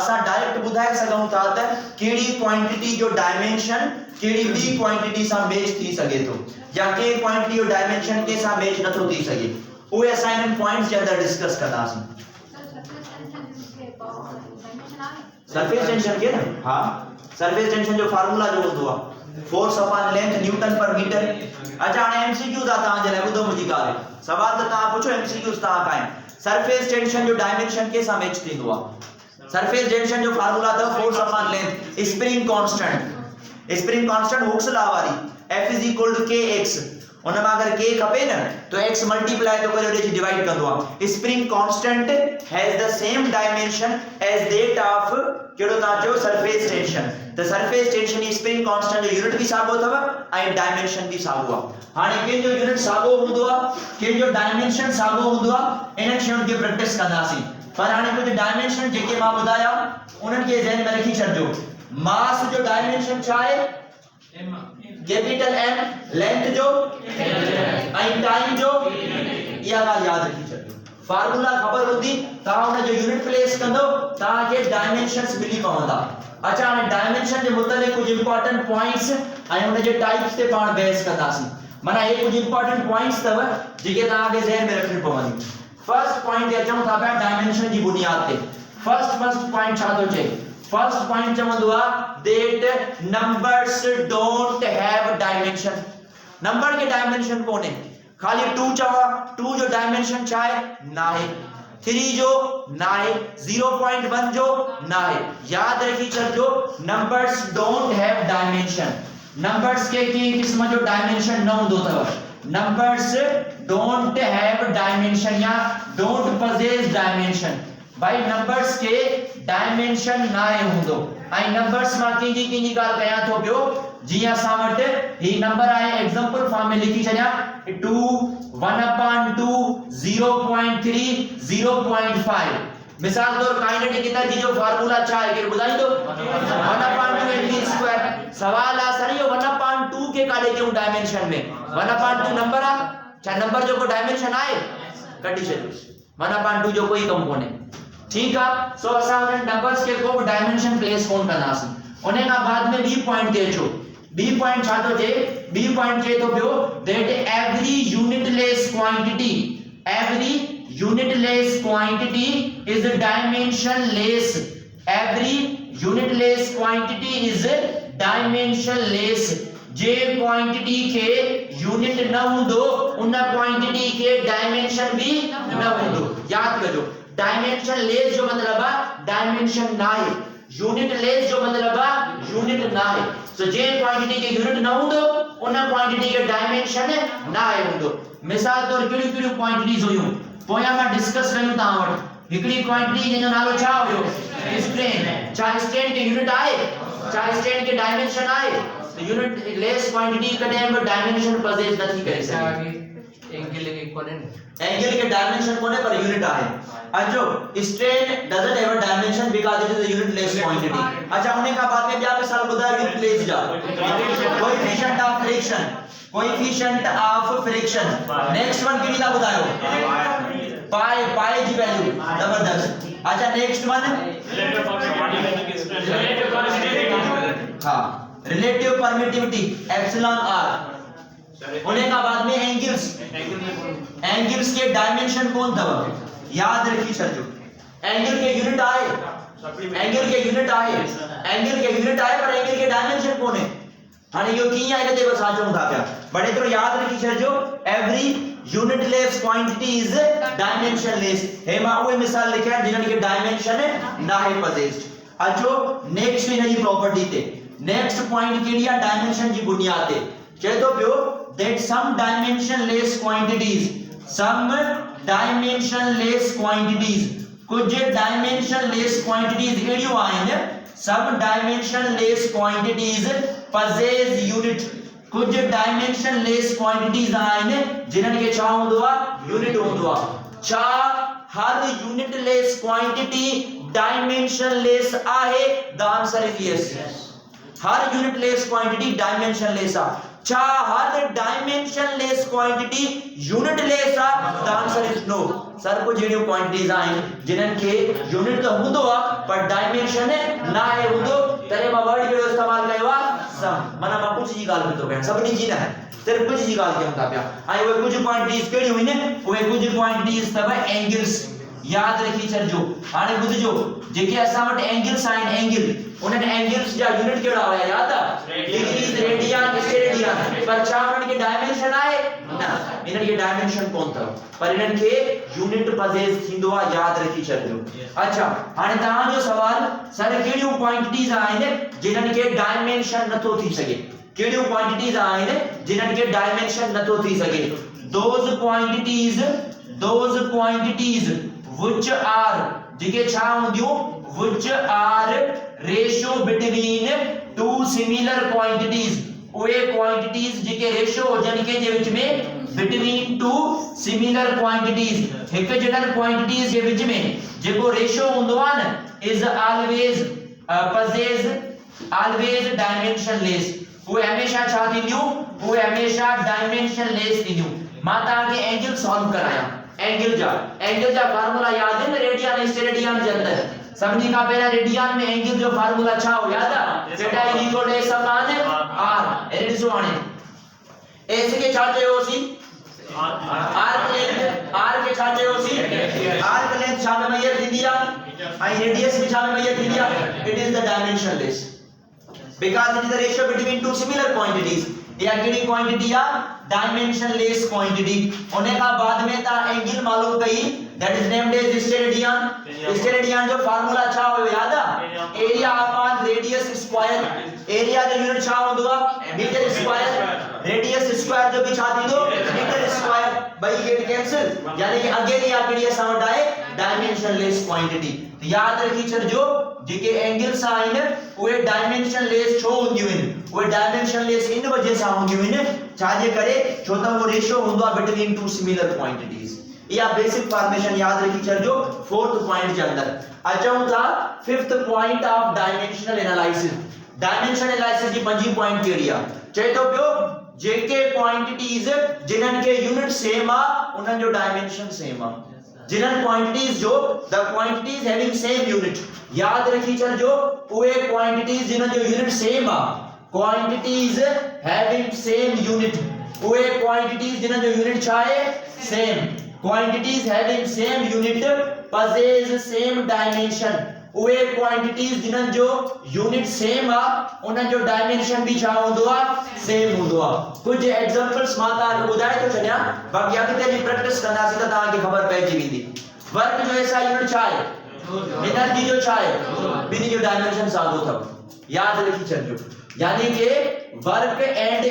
असा डायरेक्ट बुधाए सघूं था त केड़ी क्वांटिटी जो डायमेंशन केड़ी बी क्वांटिटी सां मैच थी सके तो या के क्वांटिटी जो डायमेंशन के सां मैच नथो थी सके उहे असाइनमेंट पॉइंट्स के अंदर डिस्कस करदासीं सरफेस टेंशन के ना हां सरफेस टेंशन जो फार्मूला जो होतो आ फोर्स अपॉन लेंथ न्यूटन पर मीटर अच्छा हाणे एमसीक्यूज आता जे ले बुधो मुजी कार सवाल त ता पूछो एमसीक्यूज ता काए सरफेस टेंशन जो डायमेंशन के सां मैच थींदो आ सरफेस टेंशन जो फार्मूला त force upon length spring constant Hooke's law वाली F kx उन में अगर k खपे न तो x मल्टीप्लाई तो करे ओडे डिवाइड कंदो आ spring constant has the same dimension as that of केडो ता जो surface tension the surface tension spring constant जो यूनिट भी सागो थव ऐं डायमेंशन भी सागो आ हाने के जो यूनिट सागो हुंदो आ के जो डायमेंशन सागो हुंदो आ इन शयूं के प्रैक्टिस कंदासी पर हाने कुछ डायमेंशन जेके मां बुधाया उनन के ज़हन में रखी छडजो मास जो डायमेंशन छा है कैपिटल M लेंथ जो आई टाइम जो या गाल याद रखी छडो फार्मूला खबर हुंदी ता उन जो यूनिट प्लेस कंदो ता के डायमेंशंस मिली पवंदा अच्छा हाणे डायमेंशन जे मुतलिक कुछ इंपोर्टेंट पॉइंट्स ऐं उन जे टाइप्स ते पाण बहस कंदासी माना ये कुछ इंपोर्टेंट पॉइंट्स तव जेके ता के ज़हन में रखणी पवंदी फर्स्ट पॉइंट ते अचूं था डायमेंशन जी बुनियाद ते फर्स्ट पॉइंट छा तो चे फर्स्ट पॉइंट चवंदो आ that numbers don't have dimension number के डायमेंशन कोने खाली 2 चवा 2 जो डायमेंशन छा है ना है 3 जो ना है 0.1 जो ना है याद रखी चलजो numbers don't have dimension numbers के किस्म जो डायमेंशन न होंदो तव नंबर्स डोंट हैव डायमेंशन या डोंट पजेस डायमेंशन भाई नंबर्स के डायमेंशन ना हुंदो आई नंबर्स मा की गाल कया तो पियो जी असा वट ही नंबर आए एग्जांपल फॉर्म में लिखी छया 2 1/2 0.3 0.5 मिसाल तौर काइनेटिक एनर्जी जो फार्मूला छा है के बुधाई दो 1/2 mv² सवाल आ सर यो 1/2 के काढे क्यों डायमेंशन में 1/2 नंबर आ छा नंबर जो को डायमेंशन आए कढी छयो 1/2 जो कोई कम कोने ठीक है सो असा नंबर्स के को डायमेंशन प्लेस कोन करनासी ओने का बाद में बी पॉइंट दे छो बी पॉइंट छा तो जे बी पॉइंट जे तो पियो that every unitless quantity is dimensionless every unitless quantity is dimensionless J quantity के यूनिट न हुंदो उन क्वांटिटी के डायमेंशन भी न हुंदो याद कजो डायमेंशन लेस जो मतलब है डायमेंशन ना है यूनिट लेस जो मतलब है यूनिट ना है सो जे क्वांटिटी के यूनिट ना हुंदो उन क्वांटिटी के डायमेंशन ना है हुंदो मिसाल तौर केडी क्वांटिटीज हुयो पोया में डिस्कस कयूं ता वट हिकड़ी क्वांटिटी जो नालो छा हुयो स्ट्रेन छा स्ट्रेन के यूनिट आए छा स्ट्रेन के डायमेंशन आए तो यूनिट लेस क्वांटिटी कदे में डायमेंशन पजेस नथी करे सके एंगल के डायमेंशन कोने पर यूनिट आए अजो strain doesn't have a dimension because it is a unitless quantity अच्छा होने का बाद में क्या मिसाल बताया यूनिटलेस जा coefficient of friction next one किनी ला बतायो पाई जी वैल्यू जबरदस्त अच्छा नेक्स्ट वन हां रिलेटिव परमिटिविटी एप्सिलॉन आर। उन्हें का बाद में एंगल्स, एंगल्स के डायमेंशन कौन था याद रखी छो। एंगल के यूनिट आए, एंगल के यूनिट आए, एंगल के यूनिट आए पर एंगल के डायमेंशन कौन है। हाने यो की आए ते बस आचो था क्या बड़े तो याद रखी छो। Every unitless quantity is dimensionless. हे मा वो मिसाल लिखा है जिनन के डायमेंशन है ना है पोजेस्ड। अचो नेक्स्ट इनकी प्रॉपर्टी ते नेक्स्ट पॉइंट केडिया डायमेंशन जी बुनियाद ते चए तो पियो that some dimensionless quantities, some dimensionless quantities, कुछ dimensionless quantities एडियो आए some dimensionless quantities possess unit। कुछ dimensionless quantities आए जिनन के छा होंदो यूनिट होंदो छा हर unitless quantity dimensionless आहे। the answer is yes। Her unitless quantity dimensionless आ चा हर डायमेंशनलेस क्वांटिटी यूनिटलेस आ। The answer is no. सर को जेडियो क्वांटिटीज आए जिनन के यूनिट तो हुंदो पर डायमेंशन ना है हुंदो तरे मा वर्ड जो इस्तेमाल कयवा सम मना मा कुछ जी गाल तो बहन सब नहीं जीना है तेरे कुछ जी गाल के हम ताप्या आई वो कुछ क्वांटिटीज केडी हुई ने वो कुछ क्वांटिटीज तब एंगल्स याद रखी छो। हाने बुझजो जेके असा वट एंगल्स आइन एंगल उनन एंगल्स जा यूनिट केड़ा होया याद आ डिग्रीज रेडियन स्टेरेडियन पर छा उनन के डायमेंशन आए ना इनन के डायमेंशन कोन था पर इनन के यूनिट पोजेस थिंदो आ याद रखी छो। अच्छा हाने ता जो सवाल सर केडियो क्वांटिटीज आइन जिनन के डायमेंशन नथो थी सके। केडियो क्वांटिटीज आइन जिनन के डायमेंशन नथो थी सके। दोज क्वांटिटीज which are जिके छा होंदियो which are ratio between two similar quantities। Way quantities जिके रेशियो हो जन के जे विच में between two similar quantities एक जड़न क्वांटिटीज जे विच में जेको रेशियो होंदो आ न is always possess always dimensionless। वो हमेशा छा थींदियो वो हमेशा डायमेंशनलेस थींदियो। माता के एंगल सॉल्व कराया एंगल जा फार्मूला याद है रेडियन स्टेरेडियन जे अंदर सबनी का पहला रेडियन में एंगल जो फार्मूला छा हो याद है थीटा इक्वल टू समान r एरिड सो आने एस के छाचे होसी r के छाचे होसी r का लेंथ छा में ये दिया आई रेडियस भी छा में ये दिया। It is the dimensionless because it is the ratio between two similar quantities। या केडी क्वांटिटी आ डायमेंशनलेस क्वांटिटी होने का बाद में ता एंगल मालूम कई that is named as steradian. Steradian जो फार्मूला अच्छा हो याद आ area upon radius square. Area जो यूनिट छा होंदो मीटर स्क्वायर रेडियस स्क्वायर जो भी छा दीदो metre square by get cancel यानी कि अगेन या केडी साउंड आए डायमेंशनलेस क्वांटिटी। तो याद रखी छो जेके एंगल्स आइन वे डायमेंशनलेस छो होंदियूं वे डायमेंशनलेस इन वजह से होंदियूं छाजे करे छो त वो रेशियो होंदो बिटवीन टू सिमिलर क्वांटिटीज। या बेसिक फॉर्मेशन याद रखी छो फोर्थ पॉइंट के अंदर। अचूं था fifth point of dimensional analysis. Dimensional analysis की पंजी पॉइंट केड़ी आ चए तो पियो जेके क्वांटिटीज जिनन के यूनिट सेम आ उनन जो डायमेंशन सेम आ। जिनन क्वांटिटीज जो the quantities having same unit याद रखी जो वे क्वांटिटीज जिनन जो यूनिट सेम आ क्वांटिटीज हैविंग सेम यूनिट वे क्वांटिटीज जिनन जो यूनिट छा है same quantities having same unit possess same dimension. वे क्वांटिटीज जिनन जो यूनिट सेम आ उनन जो डायमेंशन भी छा होंदो आ सेम होंदो आ। कुछ एग्जांपल्स माता ने बुधाए तो छड्या बाकी अॻिते जी प्रैक्टिस कंदासीं त तव्हां खे ख़बर पइजी वेंदी। वर्क जो ऐसा यूनिट छा है एनर्जी जो छा है बिनी जो डायमेंशन साॻियो अथव याद रखी छॾिजो। यानी कि वर्क एंड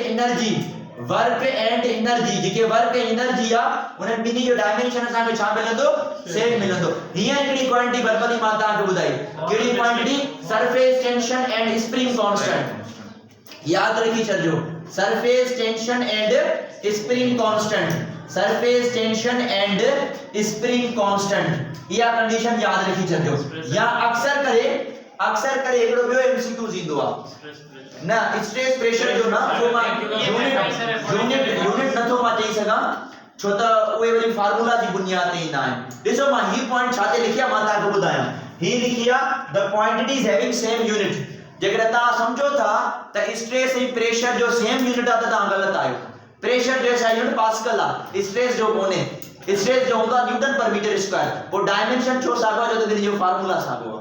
एनर्जी जेके वर्क एनर्जी आ उन बिनी जो डायमेंशन असा के छा मिलंदो सेम मिलंदो। हिया हिकड़ी क्वांटिटी बरबली माता के बुधाई केड़ी quantity surface tension and spring constant याद रखी छॾिजो। Surface tension and spring constant surface tension and spring constant या कंडीशन याद रखी छॾिजो। या अक्सर करे एकड़ो बियो एमसीक्यू ईंदो आ ना स्ट्रेस प्रेशर जो ना वो मा यूनिट नथो मा चई सका छो त उहे वरी फार्मूला जी बुनियाद ते ईंदा आहिनि। ॾिसो मां ही पॉइंट छाते लिखिया मां तव्हांखे ॿुधायां ही लिखिया the quantities having same unit जेकर ता समझो था त स्ट्रेस ऐं प्रेशर जो सेम यूनिट आ त ता गलत आयो। प्रेशर जो है यूनिट पास्कल आ, स्ट्रेस जो कोने स्ट्रेस जो होगा न्यूटन पर मीटर स्क्वायर। वो डायमेंशन छो सागो जो तो जो फार्मूला सागो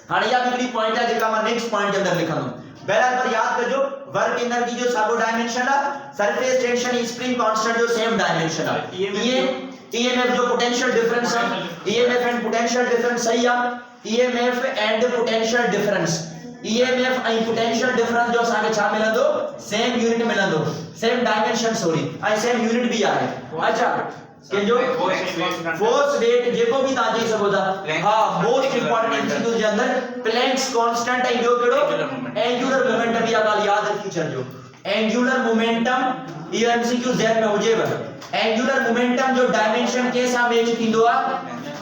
हाने या बिगड़ी पॉइंट है जेका मैं नेक्स्ट पॉइंट के अंदर लिखंदो। पहला पर याद कजो वर्क एनर्जी जो सागो डायमेंशन आ, सरफेस टेंशन स्प्रिंग कांस्टेंट जो सेम डायमेंशन आ। ये ईएमएफ जो पोटेंशियल डिफरेंस है, ईएमएफ एंड पोटेंशियल डिफरेंस सही आ। EMF and potential difference, EMF and potential difference जो सागे छा मिलंदो सेम यूनिट मिलंदो, सेम डायमेंशन सॉरी आई सेम यूनिट भी आहे। अच्छा के जो फोर्स वेट जेको भी ता चई सको था। हां मोस्ट इंपोर्टेंट एमसीक्यू जे अंदर प्लैंक्स कांस्टेंट है जो केड़ो एंगुलर मोमेंटम या गाल याद रखी छजो। एंगुलर मोमेंटम ये एमसीक्यू ज़हन में हुजेव। एंगुलर मोमेंटम जो डायमेंशन के सा मैच थींदो आ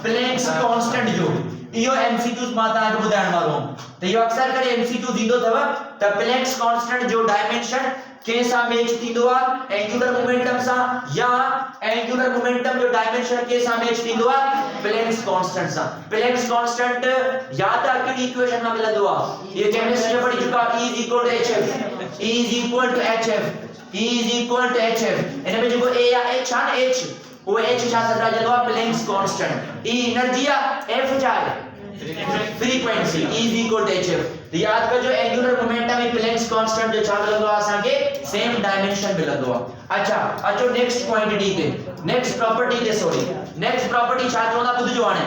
प्लैंक्स कांस्टेंट जो इयो एमसीक्यूज मां ता के बुधाइण वालो त इयो अक्सर करे एमसीक्यू दींदो थव त प्लैंक्स कांस्टेंट जो डायमेंशन के सा मैच थींदो आ एंगुलर मोमेंटम सा, या एंगुलर मोमेंटम जो डायमेंशन के सा मैच थींदो आ प्लैंक्स कांस्टेंट सा। प्लैंक्स कांस्टेंट याद आ के इक्वेशन में मिलंदो आ, ये केमिस्ट्री में पढ़ी चुका E = hf, E = hf, E = hf। इनमें जो a या h आ h वो h छा सदा जलो प्लैंक्स कांस्टेंट, E एनर्जी आ f जाए फ्रीक्वेंसी E = hf। तो याद कर जो एंगुलर मोमेंटम में प्लैंक्स कांस्टेंट जो छा मिलंदो आसा के सेम डायमेंशन मिलंदो आ। अच्छा अचो नेक्स्ट क्वांटिटी ते, नेक्स्ट प्रॉपर्टी ते सॉरी नेक्स्ट प्रॉपर्टी छा चोंदा बुध जो आने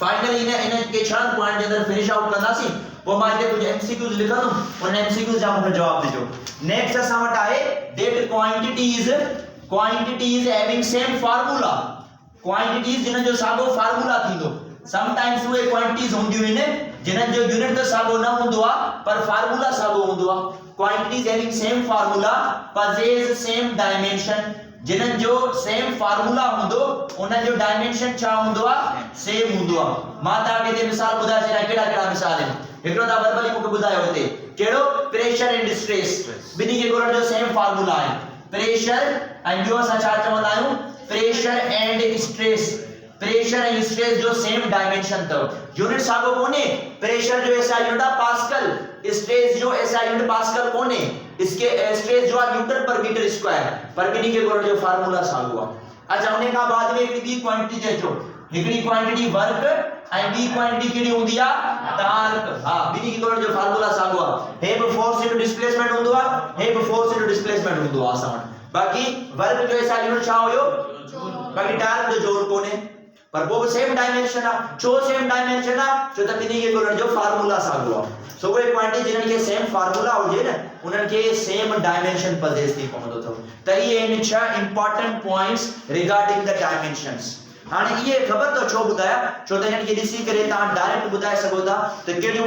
फाइनली इन के छान पॉइंट जे अंदर फिनिश आउट कंदासी। वो मां इते कुछ एमसीक्यूज लिखंदो उन एमसीक्यूज जा मुझे जवाब दीजो। नेक्स्ट असा वट आहे that quantities having same formula, quantities जिन जो सागो फार्मूला थींदो। समटाइम्स वे क्वांटिटीज होंदियो इन जिन जो यूनिट तो सागो न होंदो आ पर फार्मूला सागो होंदो आ। Quantities having same formula possess same dimension, जिन जो सेम फार्मूला होंदो उन जो डायमेंशन छा होंदो आ सेम होंदो आ। मां ता के ते मिसाल बुधा छा केड़ा केड़ा मिसाल है एकड़ो ता वर्बली मुके बुधायो होते केड़ो प्रेशर एंड स्ट्रेस बिनी के गोरन जो सेम फार्मूला है। प्रेशर एंड जो सा छा चवंदा आयो pressure and stress, pressure and stress जो सेम डायमेंशन तो यूनिट सागो कोने प्रेशर जो ऐसा यूनिट पास्कल, स्ट्रेस जो ऐसा यूनिट पास्कल कोने इसके स्ट्रेस जो न्यूटन पर मीटर स्क्वायर पर बिनी के गोरन जो फार्मूला सागो आ। अच्छा उन्हें का बाद में एक बी क्वांटिटी जेचो एकड़ी quantity work and B quantity केडी होंदी आ टार्क। हां बिनी के गोरन जो फार्मूला सागो आ हेब फोर्स इनटू डिस्प्लेसमेंट होंदो आ, हेब फोर्स इनटू डिस्प्लेसमेंट होंदो आ समझ। बाकी वर्क जो ऐसा यूनिट छा होयो बाकी टार्क जो जोर कोने पर वो सेम डायमेंशन आ। छो सेम डायमेंशन आ छो त बिनी के गोरन जो फार्मूला सागो आ। सो वे क्वांटिटी जिन के सेम फार्मूला होजे न उनन के सेम डायमेंशन पजेस थी पवंदो तो त ये इन छह important points regarding the dimensions. हाने ये खबर तो छो बुधाया छो त इनन के दिसी करे ता डायरेक्ट बुधाए सको था त केडियो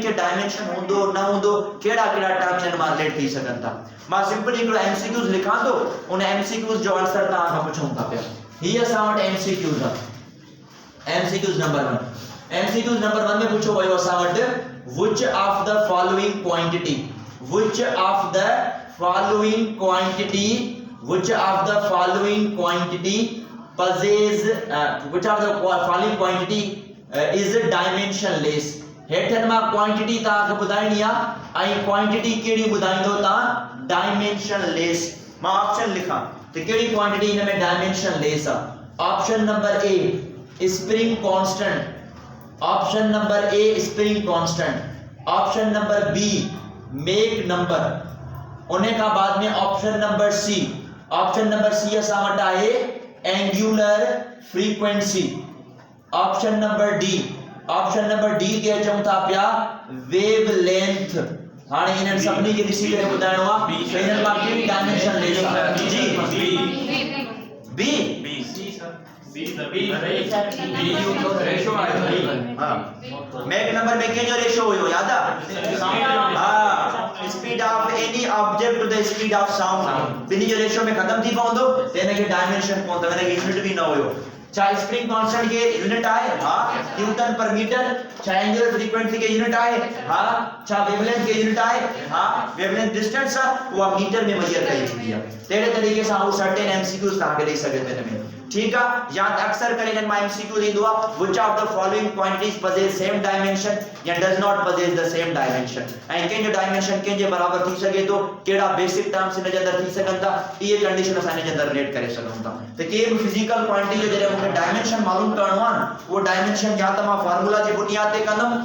के डायमेंशन होंदो न होंदो केड़ा केड़ा टर्म्स मा रिलेट थी सकन था। मां सिंपल एक एमसीक्यूज लिखा दो उन एमसीक्यूज जो आंसर ता का पूछूं था पे हियर साउंड एमसीक्यूज आ। एमसीक्यूज नंबर 1, एमसीक्यूज नंबर 1 में पूछो भाई sound which of the following quantity, which of the following quantity, which of the following quantity possess which of the following quantity is dimensionless। हेठन मा quantity ता के बुधाइणी आ आई quantity KD बुधाइंदो ता dimensionless. मां option लिखा तो केडी क्वांटिटी इन में dimensionless आ। Option number A spring constant, option number A spring constant, option number B Mach number, उन्हें का बाद में option number C, option number C असा वटा है angular frequency, option number D, option number D के चौथा पिया वेवलेंथ। हाने इनन सबनी के दिसी करे बुधाइणो आ इनन मा केडी डायमेंशन ले जी B B C sir B जो रेशो आयो। हां मैक नंबर में के जो रेशो होयो याद आ। हां speed of any object to the speed of sound बिनी जो रेशो में खत्म थी पवंदो तेने के डायमेंशन पवंदो मैंने के यूनिट भी न होयो। चाहे स्प्रिंग कांस्टेंट के यूनिट आए हां न्यूटन पर मीटर, चाहे एंगुलर फ्रीक्वेंसी के यूनिट आए हां, चाहे वेवलेंथ के यूनिट आए हां, वेवलेंथ डिस्टेंस वो मीटर में मेजर करी थी। तेरे तरीके से वो सर्टेन एमसीक्यूज ता के दे सके थे में ठीक है या अक्सर करे इन माय एमसीक्यू दीदो which of the following quantities possess same dimension या does not possess the same dimension ऐं के जो डायमेंशन के जे बराबर थी सके तो केड़ा बेसिक टर्म्स इन जे अंदर थी सकंदा ये कंडीशन असां इन जे अंदर रिलेट करे सघूं था तो के भी फिजिकल क्वांटिटी जो जरे मूंखे डायमेंशन मालूम करणो आहे वो डायमेंशन या त मां फार्मूला जी बुनियाद ते कंदम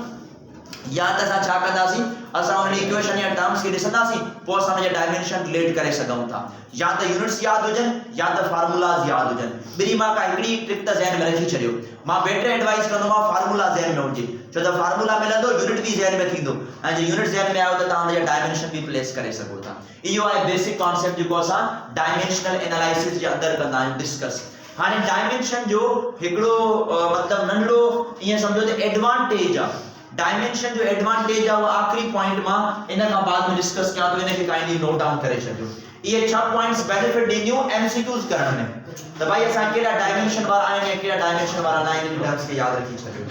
या त असां छा कंदासीं असां उन इक्वेशन या टर्म्स के ॾिसंदासीं पोइ असां उन डायमेंशन रिलेट करे सघूं था या त यूनिट्स याद हुजन या त फार्मूलास याद हुजन बिरी मां का हिकड़ी ट्रिक त ज़हन में रखी छडियो मां बेटर एडवाइस कंदो मां फार्मूला ज़हन में हुजे छो त फार्मूला मिलंदो यूनिट भी ज़हन में थींदो ऐं जे यूनिट ज़हन में आयो त तव्हां उन डायमेंशन भी प्लेस करे सघो था इहो आहे बेसिक कांसेप्ट जेको असां डायमेंशनल एनालिसिस जे अंदर कंदा आहियूं डिस्कस हाने डायमेंशन जो हिकड़ो मतलब नंढड़ो ये समझो त एडवांटेज आहे डायमेंशन जो एडवांटेज है वो आखिरी पॉइंट में इन का बाद में डिस्कस किया तो इन्हें काइंडली नोट डाउन करे छजो ये 6 पॉइंट्स बेनिफिट दी एमसीक्यूज करण में तो भाई असा केड़ा डायमेंशन वाला आए ने केड़ा डायमेंशन वाला ना इन टर्म्स के याद रखी छजो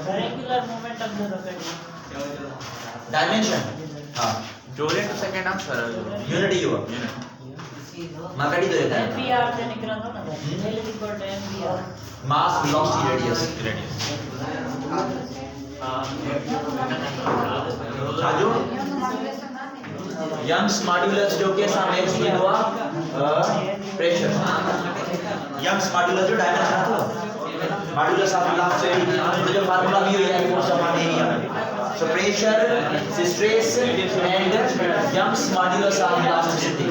रेगुलर मोमेंटम जो रखे डायमेंशन हां जोरे टू सेकंड आंसर यूनिट यू मां कडी दो देता है एमवीआर से निकला था ना L equal to MVR mass velocity radius साजो यंग्स मॉड्यूलस जो के सामने एक्सप्लेन हुआ प्रेशर यंग्स मॉड्यूलस जो डायमेंशन था मॉड्यूलस ऑफ वेलोसिटी जो फार्मूला भी है force upon area so pressure stress and Young's modulus of velocity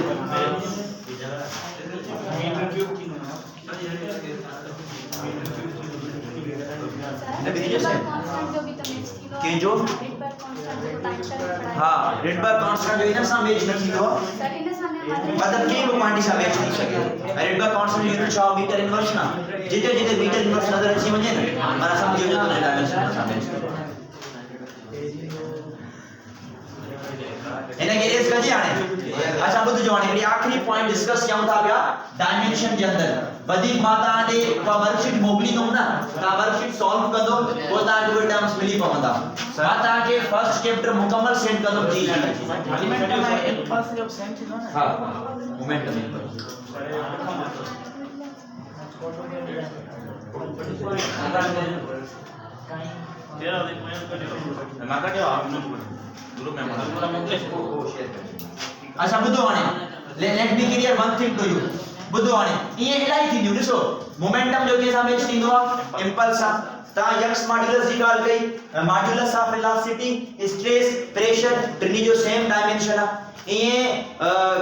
के जो हां रिडबर्ग कांस्टेंट जो इनर सा मैच न थींदो मतलब के भी क्वांटिटी सा मैच थी सके रिडबर्ग कांस्टेंट यूनिट छा मीटर इनवर्स ना जिते जिते मीटर इनवर्स नजर अची वने ना माना समझो जो तो डायमेंशन सा मैच इने के रेस कजी आने अच्छा बुध जो आने आखिरी पॉइंट डिस्कस किया था गया डायमेंशन के अंदर वधी माता ने का वर्कशीट मोकली दो ना का वर्कशीट सॉल्व कर दो वो ता जो टर्म्स मिली पवंदा माता के फर्स्ट चैप्टर मुकम्मल सेंड कर दो जी मोमेंटम है फर्स्ट जब सेंड थी ना हां मोमेंटम तेरा रिक्वायरमेंट कर ना का आप ग्रुप में पूरा मोकले को शेयर कर अच्छा बुधो आने let me clear one thing to you बुधो आने ये इलाही थी ॾिसो मोमेंटम जो के सामने थींदो आहे इंपल्स ता यक्स मॉड्यूलस जी ॻाल्हि कई modulus of velocity stress pressure टिनी जो सेम डायमेंशन आहे ये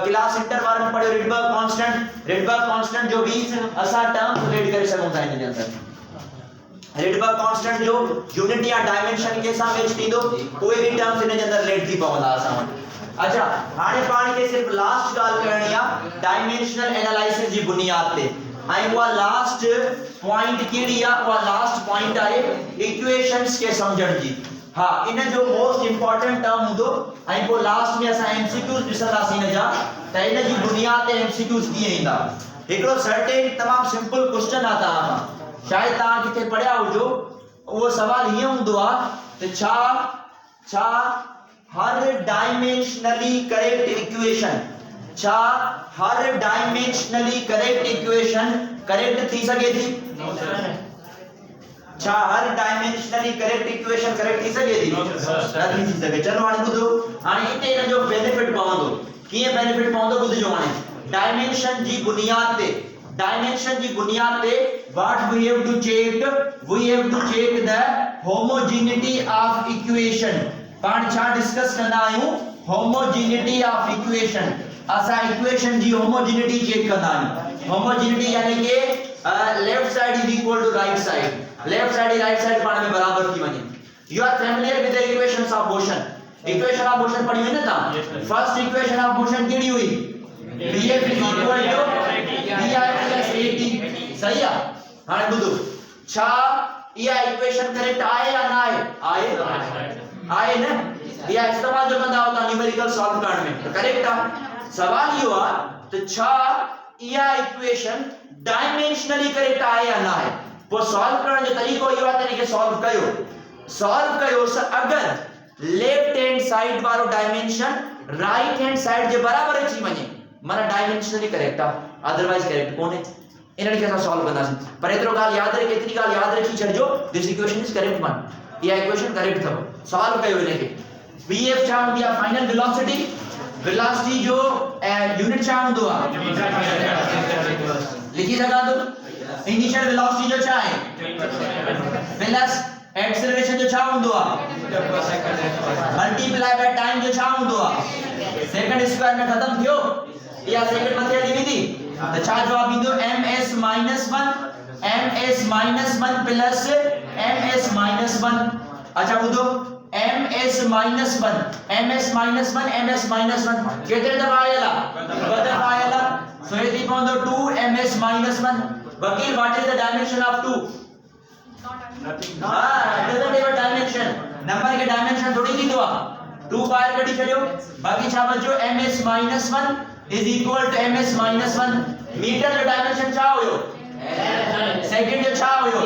क्लास इंटर वार में पढ़ियो रिडबर्ग कांस्टेंट जो भी असा टर्म रिलेट करे सघूं था इन जे अंदर रिडबर्ग कांस्टेंट जो यूनिट या डायमेंशन के सामने थींदो कोई भी टर्म्स इन जे अंदर रिलेट थी पवंदा असा अच्छा हाने पाण के सिर्फ लास्ट गाल करनी है डायमेंशनल एनालिसिस जी बुनियाद पे आई वो लास्ट पॉइंट केड़ी है वो लास्ट पॉइंट आहे इक्वेशंस के समझण जी हां इन जो मोस्ट इंपोर्टेंट टर्म हुदो आई को लास्ट में असा एमसीक्यूज ॾिसंदासीं इन जा त इन जी बुनियाद ते एमसीक्यूज कीअं ईंदा हिकड़ो सर्टेन तमाम सिंपल क्वेश्चन आता है शायद ता किथे पढ़या हुजो वो सवाल ये हुंदो आ त छा हर डायमेंशनली करेक्ट इक्वेशन छा हर डायमेंशनली करेक्ट इक्वेशन करेक्ट थी सके थी छा हर डायमेंशनली करेक्ट इक्वेशन करेक्ट थी सके थी नहीं थी सके चलो हाणे ॿुधो हाणे इते इन जो बेनिफिट पवंदो कीअं बेनिफिट पवंदो ॿुधजो हाणे डायमेंशन जी बुनियाद पे what we have to check the homogeneity of equation पाण छा डिस्कस कंदा आहियूं होमोजेनिटी ऑफ इक्वेशन असा इक्वेशन जी होमोजेनिटी चेक कंदा आहियूं होमोजेनिटी यानी कि left side is equal to right side पाण में बराबर थी वने you are familiar with the equations of motion पढ़ी हुई ना ता फर्स्ट इक्वेशन ऑफ मोशन केड़ी हुई bf is equal to bi plus at सही है हाणे बुधो छा या इक्वेशन करेक्ट आए या ना आए ना या इस्तेमाल जो कंदा होता न्यूमेरिकल सॉल्व करण में तो करेक्ट है सवाल यो आ तो छा या इक्वेशन डायमेंशनली करेक्ट आए या ना वो सॉल्व करण जो तरीको यो आ तरीके सॉल्व कयो अगर लेफ्ट हैंड साइड वारो डायमेंशन राइट हैंड साइड जे बराबर अची वने माना डायमेंशनली करेक्ट आ अदरवाइज करेक्ट कोने इन्हनि खे असां सॉल्व कंदासीं पर एतिरो ॻाल्हि यादि रखी एतिरी ॻाल्हि यादि रखी छॾिजो this equation is correct one इहा इक्वेशन करेक्ट अथव सॉल्व कयो इनखे vf छा हूंदी आहे फाइनल वेलोसिटी जो यूनिट छा हूंदो आहे लिखी सघां थो इनिशियल वेलोसिटी जो छा आहे प्लस एक्सेलरेशन जो छा हूंदो आहे मल्टीप्लाई बाय टाइम जो छा हूंदो आहे सेकंड स्क्वायर में खत्म थियो या सेकंड मथे हली वेंदी त छा जवाब ईंदो ms -1 प्लस ms -1 अच्छा ॿुधो ms -1 केतिरे दफ़ा आयल आहे ॿ दफ़ा आयल आहे सो ये थी पवंदो 2ms -1 वकील what is the dimension of 2 doesn't have a dimension number के डायमेंशन थोड़ी थींदो आहे 2 ॿाहिरि कढी छॾियो बाक़ी छा बचो ms -1 is equal to ms -1 metre जो डायमेंशन छा हुयो सेकंड जो छा हुयो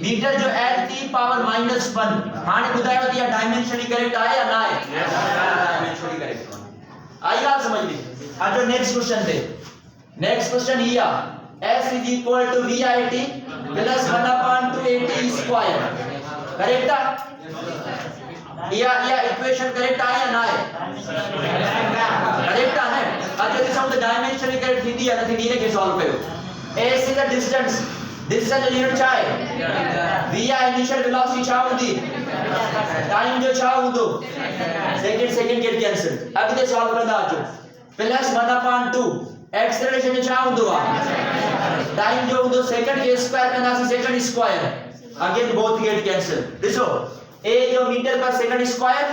मीटर जो l की पावर -1 हाणे ॿुधायो त इहा डायमेंशनली करेक्ट आहे या न आहे डायमेंशनली करेक्ट आई ॻाल्हि समझ में अचो नेक्स्ट क्वेश्चन ते नेक्स्ट क्वेश्चन ही आहे s is equal to vit plus 1/2at square correct आहे या इक्वेशन करेक्ट आहे या न आहे करेक्ट आहे अचो ॾिसूं त डायमेंशनली करेक्ट थींदी या न थींदी इनखे सॉल्व कयो s is the distance distance जो यूनिट छा आहे v इनिशियल वेलोसिटी छा हूंदी टाइम जो छा हूंदो सेकंड गेट कैंसिल अॻिते सॉल्व कंदा अचो प्लस 1/2 एक्सेलरेशन जो छा हूंदो आहे टाइम जो हूंदो सेकंड के स्क्वायर कंदासीं second square again both get cancel ॾिसो a जो metre per second square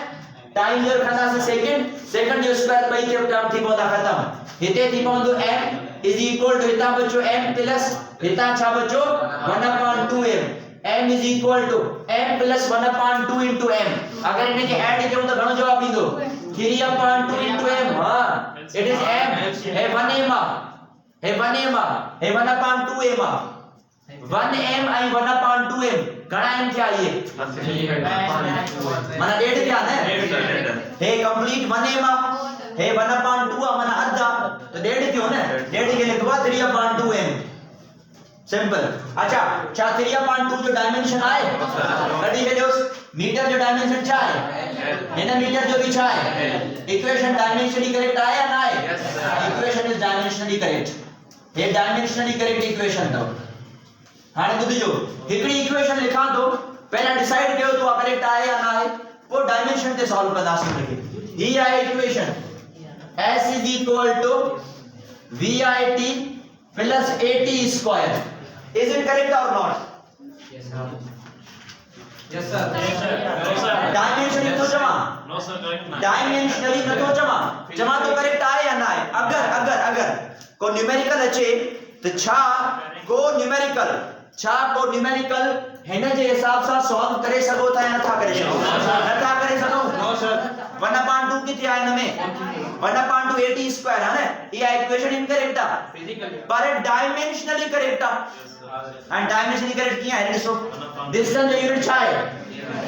time जो रखंदासीं सेकंड जो स्क्वायर ॿई के टर्म थी पवंदा खत्म हिते थी पवंदो m is equal to हितां बचो m प्लस हितां छा बचो 1/2m m is equal to m plus 1/2 into m अगर इनके ऐड कयूं त घणो जवाब ईंदो 3/2 into m हां it is m है 1m है 1m है 1/2m 1m आई 1/2m घणा m क्या ये माना डेढ़ क्या है है कंप्लीट 1m है 1/2 माना आधा तो डेढ़ क्यों ना डेढ़ के लिखवा 3/2m सिंपल अच्छा छा 3/2 जो डायमेंशन आए कडी के मीटर जो डायमेंशन छा है हिन मीटर जो भी छा है इक्वेशन डायमेंशनली करेक्ट आया ना है इक्वेशन इज डायमेंशनली करेक्ट ये डायमेंशनली करेक्ट इक्वेशन तो हाने बुझो हिकड़ी इक्वेशन लिखा तो पहला डिसाइड कयो तो करेक्ट आए या ना है वो डायमेंशन ते सॉल्व कंदासीं उनखे ही आहे equation s is equal to vit plus at square is it correct or not yes sir dimensionally तो जमा नो सर करेक्ट ना डायमेंशनली न तो जमा तो करेक्ट आए या ना है अगर को न्यूमेरिकल अचे तो छा को न्यूमेरिकल हिन जे हिसाब सां सॉल्व करे सघो था या नथा करे सघो नो सर 1/2 किथे आहे हिन में 1/2 at स्क्वायर है ना ये इक्वेशन इनकरेक्ट है फिजिकली पर डायमेंशनली करेक्ट है एंड डायमेंशनली करेक्ट किया है ॾिसो डिस्टेंस जो यूनिट छा है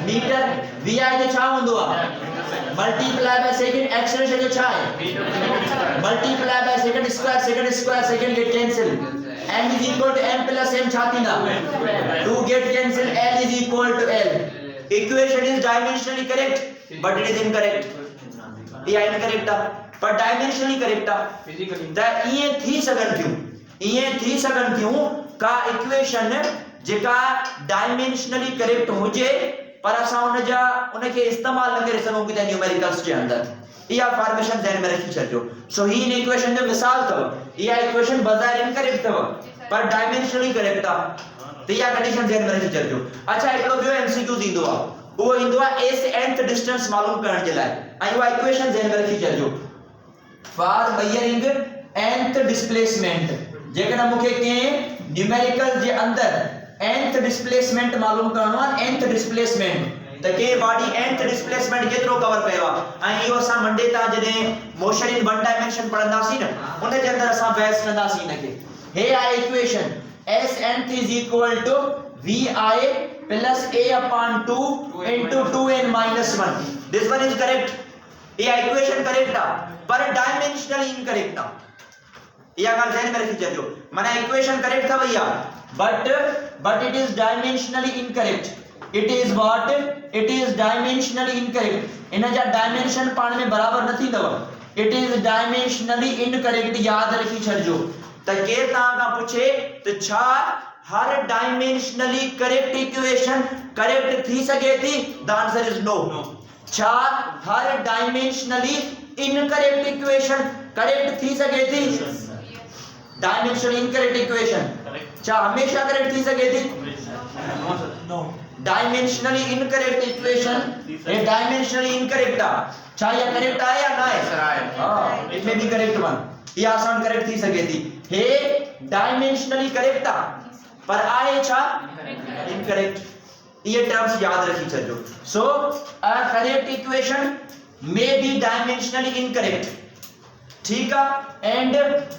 मीटर vi जो छा हूंदो आहे मल्टीप्लाई बाय सेकंड एक्सेलरेशन जो छा है multiply by second square second get cancel m is equal to m plus m छा थींदा 2 get cancel l is equal to l equation is dimensionally correct but it is incorrect ये incorrect है पर dimensionally correct है physically त ये थी सघन थियूं का इक्वेशन जेका डायमेंशनली करेक्ट हुजे पर असां उनखे इस्तेमाल न करे सघूं किथे न्यूमेरिकल्स जे अंदर इहा फॉर्मेशन ध्यान में रखी छॾियो सो ही इन इक्वेशन जो मिसाल अथव इहा इक्वेशन बज़ाहिर इनकरेक्ट अथव पर डायमेंशनली करेक्ट आहे त इहा कंडीशन ध्यान में रखी छॾियो अच्छा हिकिड़ो ॿियो एमसीक्यू ईंदो आहे उहो ईंदो आहे a से nth डिस्टेंस मालूम करण जे लाइ ऐं उहा इक्वेशन ध्यान में रखी छॾियो फॉर मेजरिंग nth डिस्प्लेसमेंट जेकॾहिं मूंखे कंहिं न्यूमेरिकल जे अंदर nth डिस्प्लेसमेंट मालूम करणो आहे nth डिस्प्लेसमेंट त के बॉडी nth डिस्प्लेसमेंट केतिरो कवर कयो आहे ऐं इहो असां मंडे तां जॾहिं मोशन इन वन डायमेंशन पढ़ंदासीं न उन जे अंदर असां बहस कंदासीं इनखे हे आहे equation s nth is equal to vi plus a upon 2 into 2n minus 1. This one is correct. ये इक्वेशन करेक्ट था पर डायमेंशनली इनकरेक्ट था। ये अगर ध्यान में रखी चलो माना इक्वेशन करेक्ट था भैया but it is dimensionally incorrect. It is what? It is dimensionally incorrect. इन्हें जा डायमेंशन पाण में बराबर नहीं दवा। It is dimensionally incorrect याद रखी छो। तो के तागा पूछे तो छा हर डायमेंशनली करेक्ट इक्वेशन करेक्ट थी सके थी? The answer is no. छा हर डायमेंशनली इनकरेक्ट इक्वेशन करेक्ट थी सके थी? डायमेंशनली इनकरेक्ट इक्वेशन छा हमेशा करेक्ट थी सके थी? नो। डायमेंशनली इनकरेक्ट इक्वेशन ये डायमेंशनली इनकरेक्ट था। छा ये करेक्ट है या ना है? सर आए। हां इसमें भी करेक्ट वन ये आसान करेक्ट थी सके थी। हे डायमेंशनली करेक्ट था पर आए छा इनकरेक्ट। ये टर्म्स याद रखी चलो। So a correct equation may be dimensionally incorrect, ठीक है, and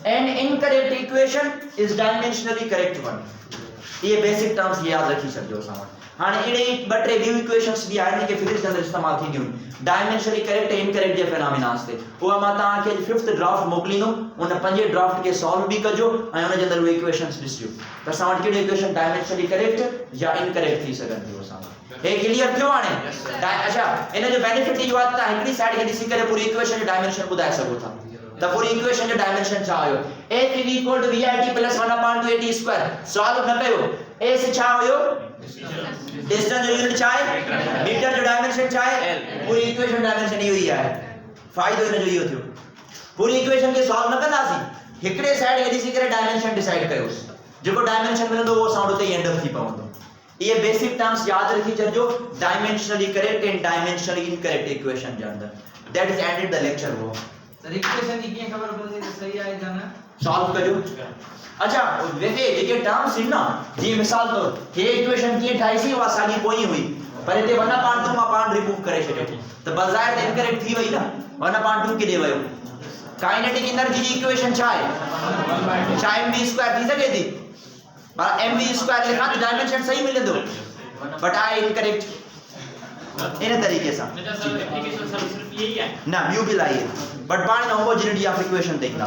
an incorrect equation is dimensionally correct one. ये बेसिक टर्म्स याद रखी चलो समझ। हां इने बट रिव्यू इक्वेशंस भी आने के फिजिक्स के अंदर इस्तेमाल थी न्यू डायमेंशनली करेक्ट इनकरेक्ट जे फेनोमेना आस्ते वो मां ता के 5th ड्राफ्ट मोकलिनो उन 5 ड्राफ्ट के सॉल्व भी कजो ऐं उन जे अंदर वो इक्वेशंस लिस्टियो त सावट के इक्वेशन डायमेंशनली करेक्ट या इनकरेक्ट थी सकन थी वो सावट हे क्लियर थियो आने। अच्छा इन जो बेनिफिट ई बात ता हिकड़ी साइड के दिसी करे पूरी इक्वेशन जो डायमेंशन बुधाए सको था। त पूरी इक्वेशन जो डायमेंशन छा आयो a = vit + 1/2at square solve न कयो a से छा होयो डिस्टेंस जो यूनिट छा है मीटर जो डायमेंशन छा है पूरी इक्वेशन डायमेंशन ही हुई है। फायदो इन जो इहो थियो पूरी इक्वेशन के सॉल्व न कंदासी हिकड़े साइड के दिसी करे डायमेंशन डिसाइड कयोस जेको डायमेंशन मिलंदो वो साउंड ते एंड अप थी पवंदो। ये बेसिक टर्म्स याद रखी चलजो dimensionally correct and dimensionally incorrect equation जे अंदर that is ended the lecture वो सर इक्वेशन की क्या खबर पड़े कि सही है जाना सॉल्व कजो। अच्छा वेखे जेके टर्म्स इन ना जी मिसाल तो हे इक्वेशन की 28 वा सागी कोई हुई पर इते 1/2 मा पार्ट रिमूव करे छडो तो बजाय त इनकरेक्ट थी वई ना 1/2 के दे वयो। काइनेटिक एनर्जी जी इक्वेशन छा है छा mv² थी सके थी पर mv² लिखा तो डायमेंशन सही मिले दो बट आई इनकरेक्ट इन तरीके से एप्लीकेशन सिर्फ यही है ना व्यू भी लाइए बट पानी होमोजेनिटी ऑफ इक्वेशन देखना।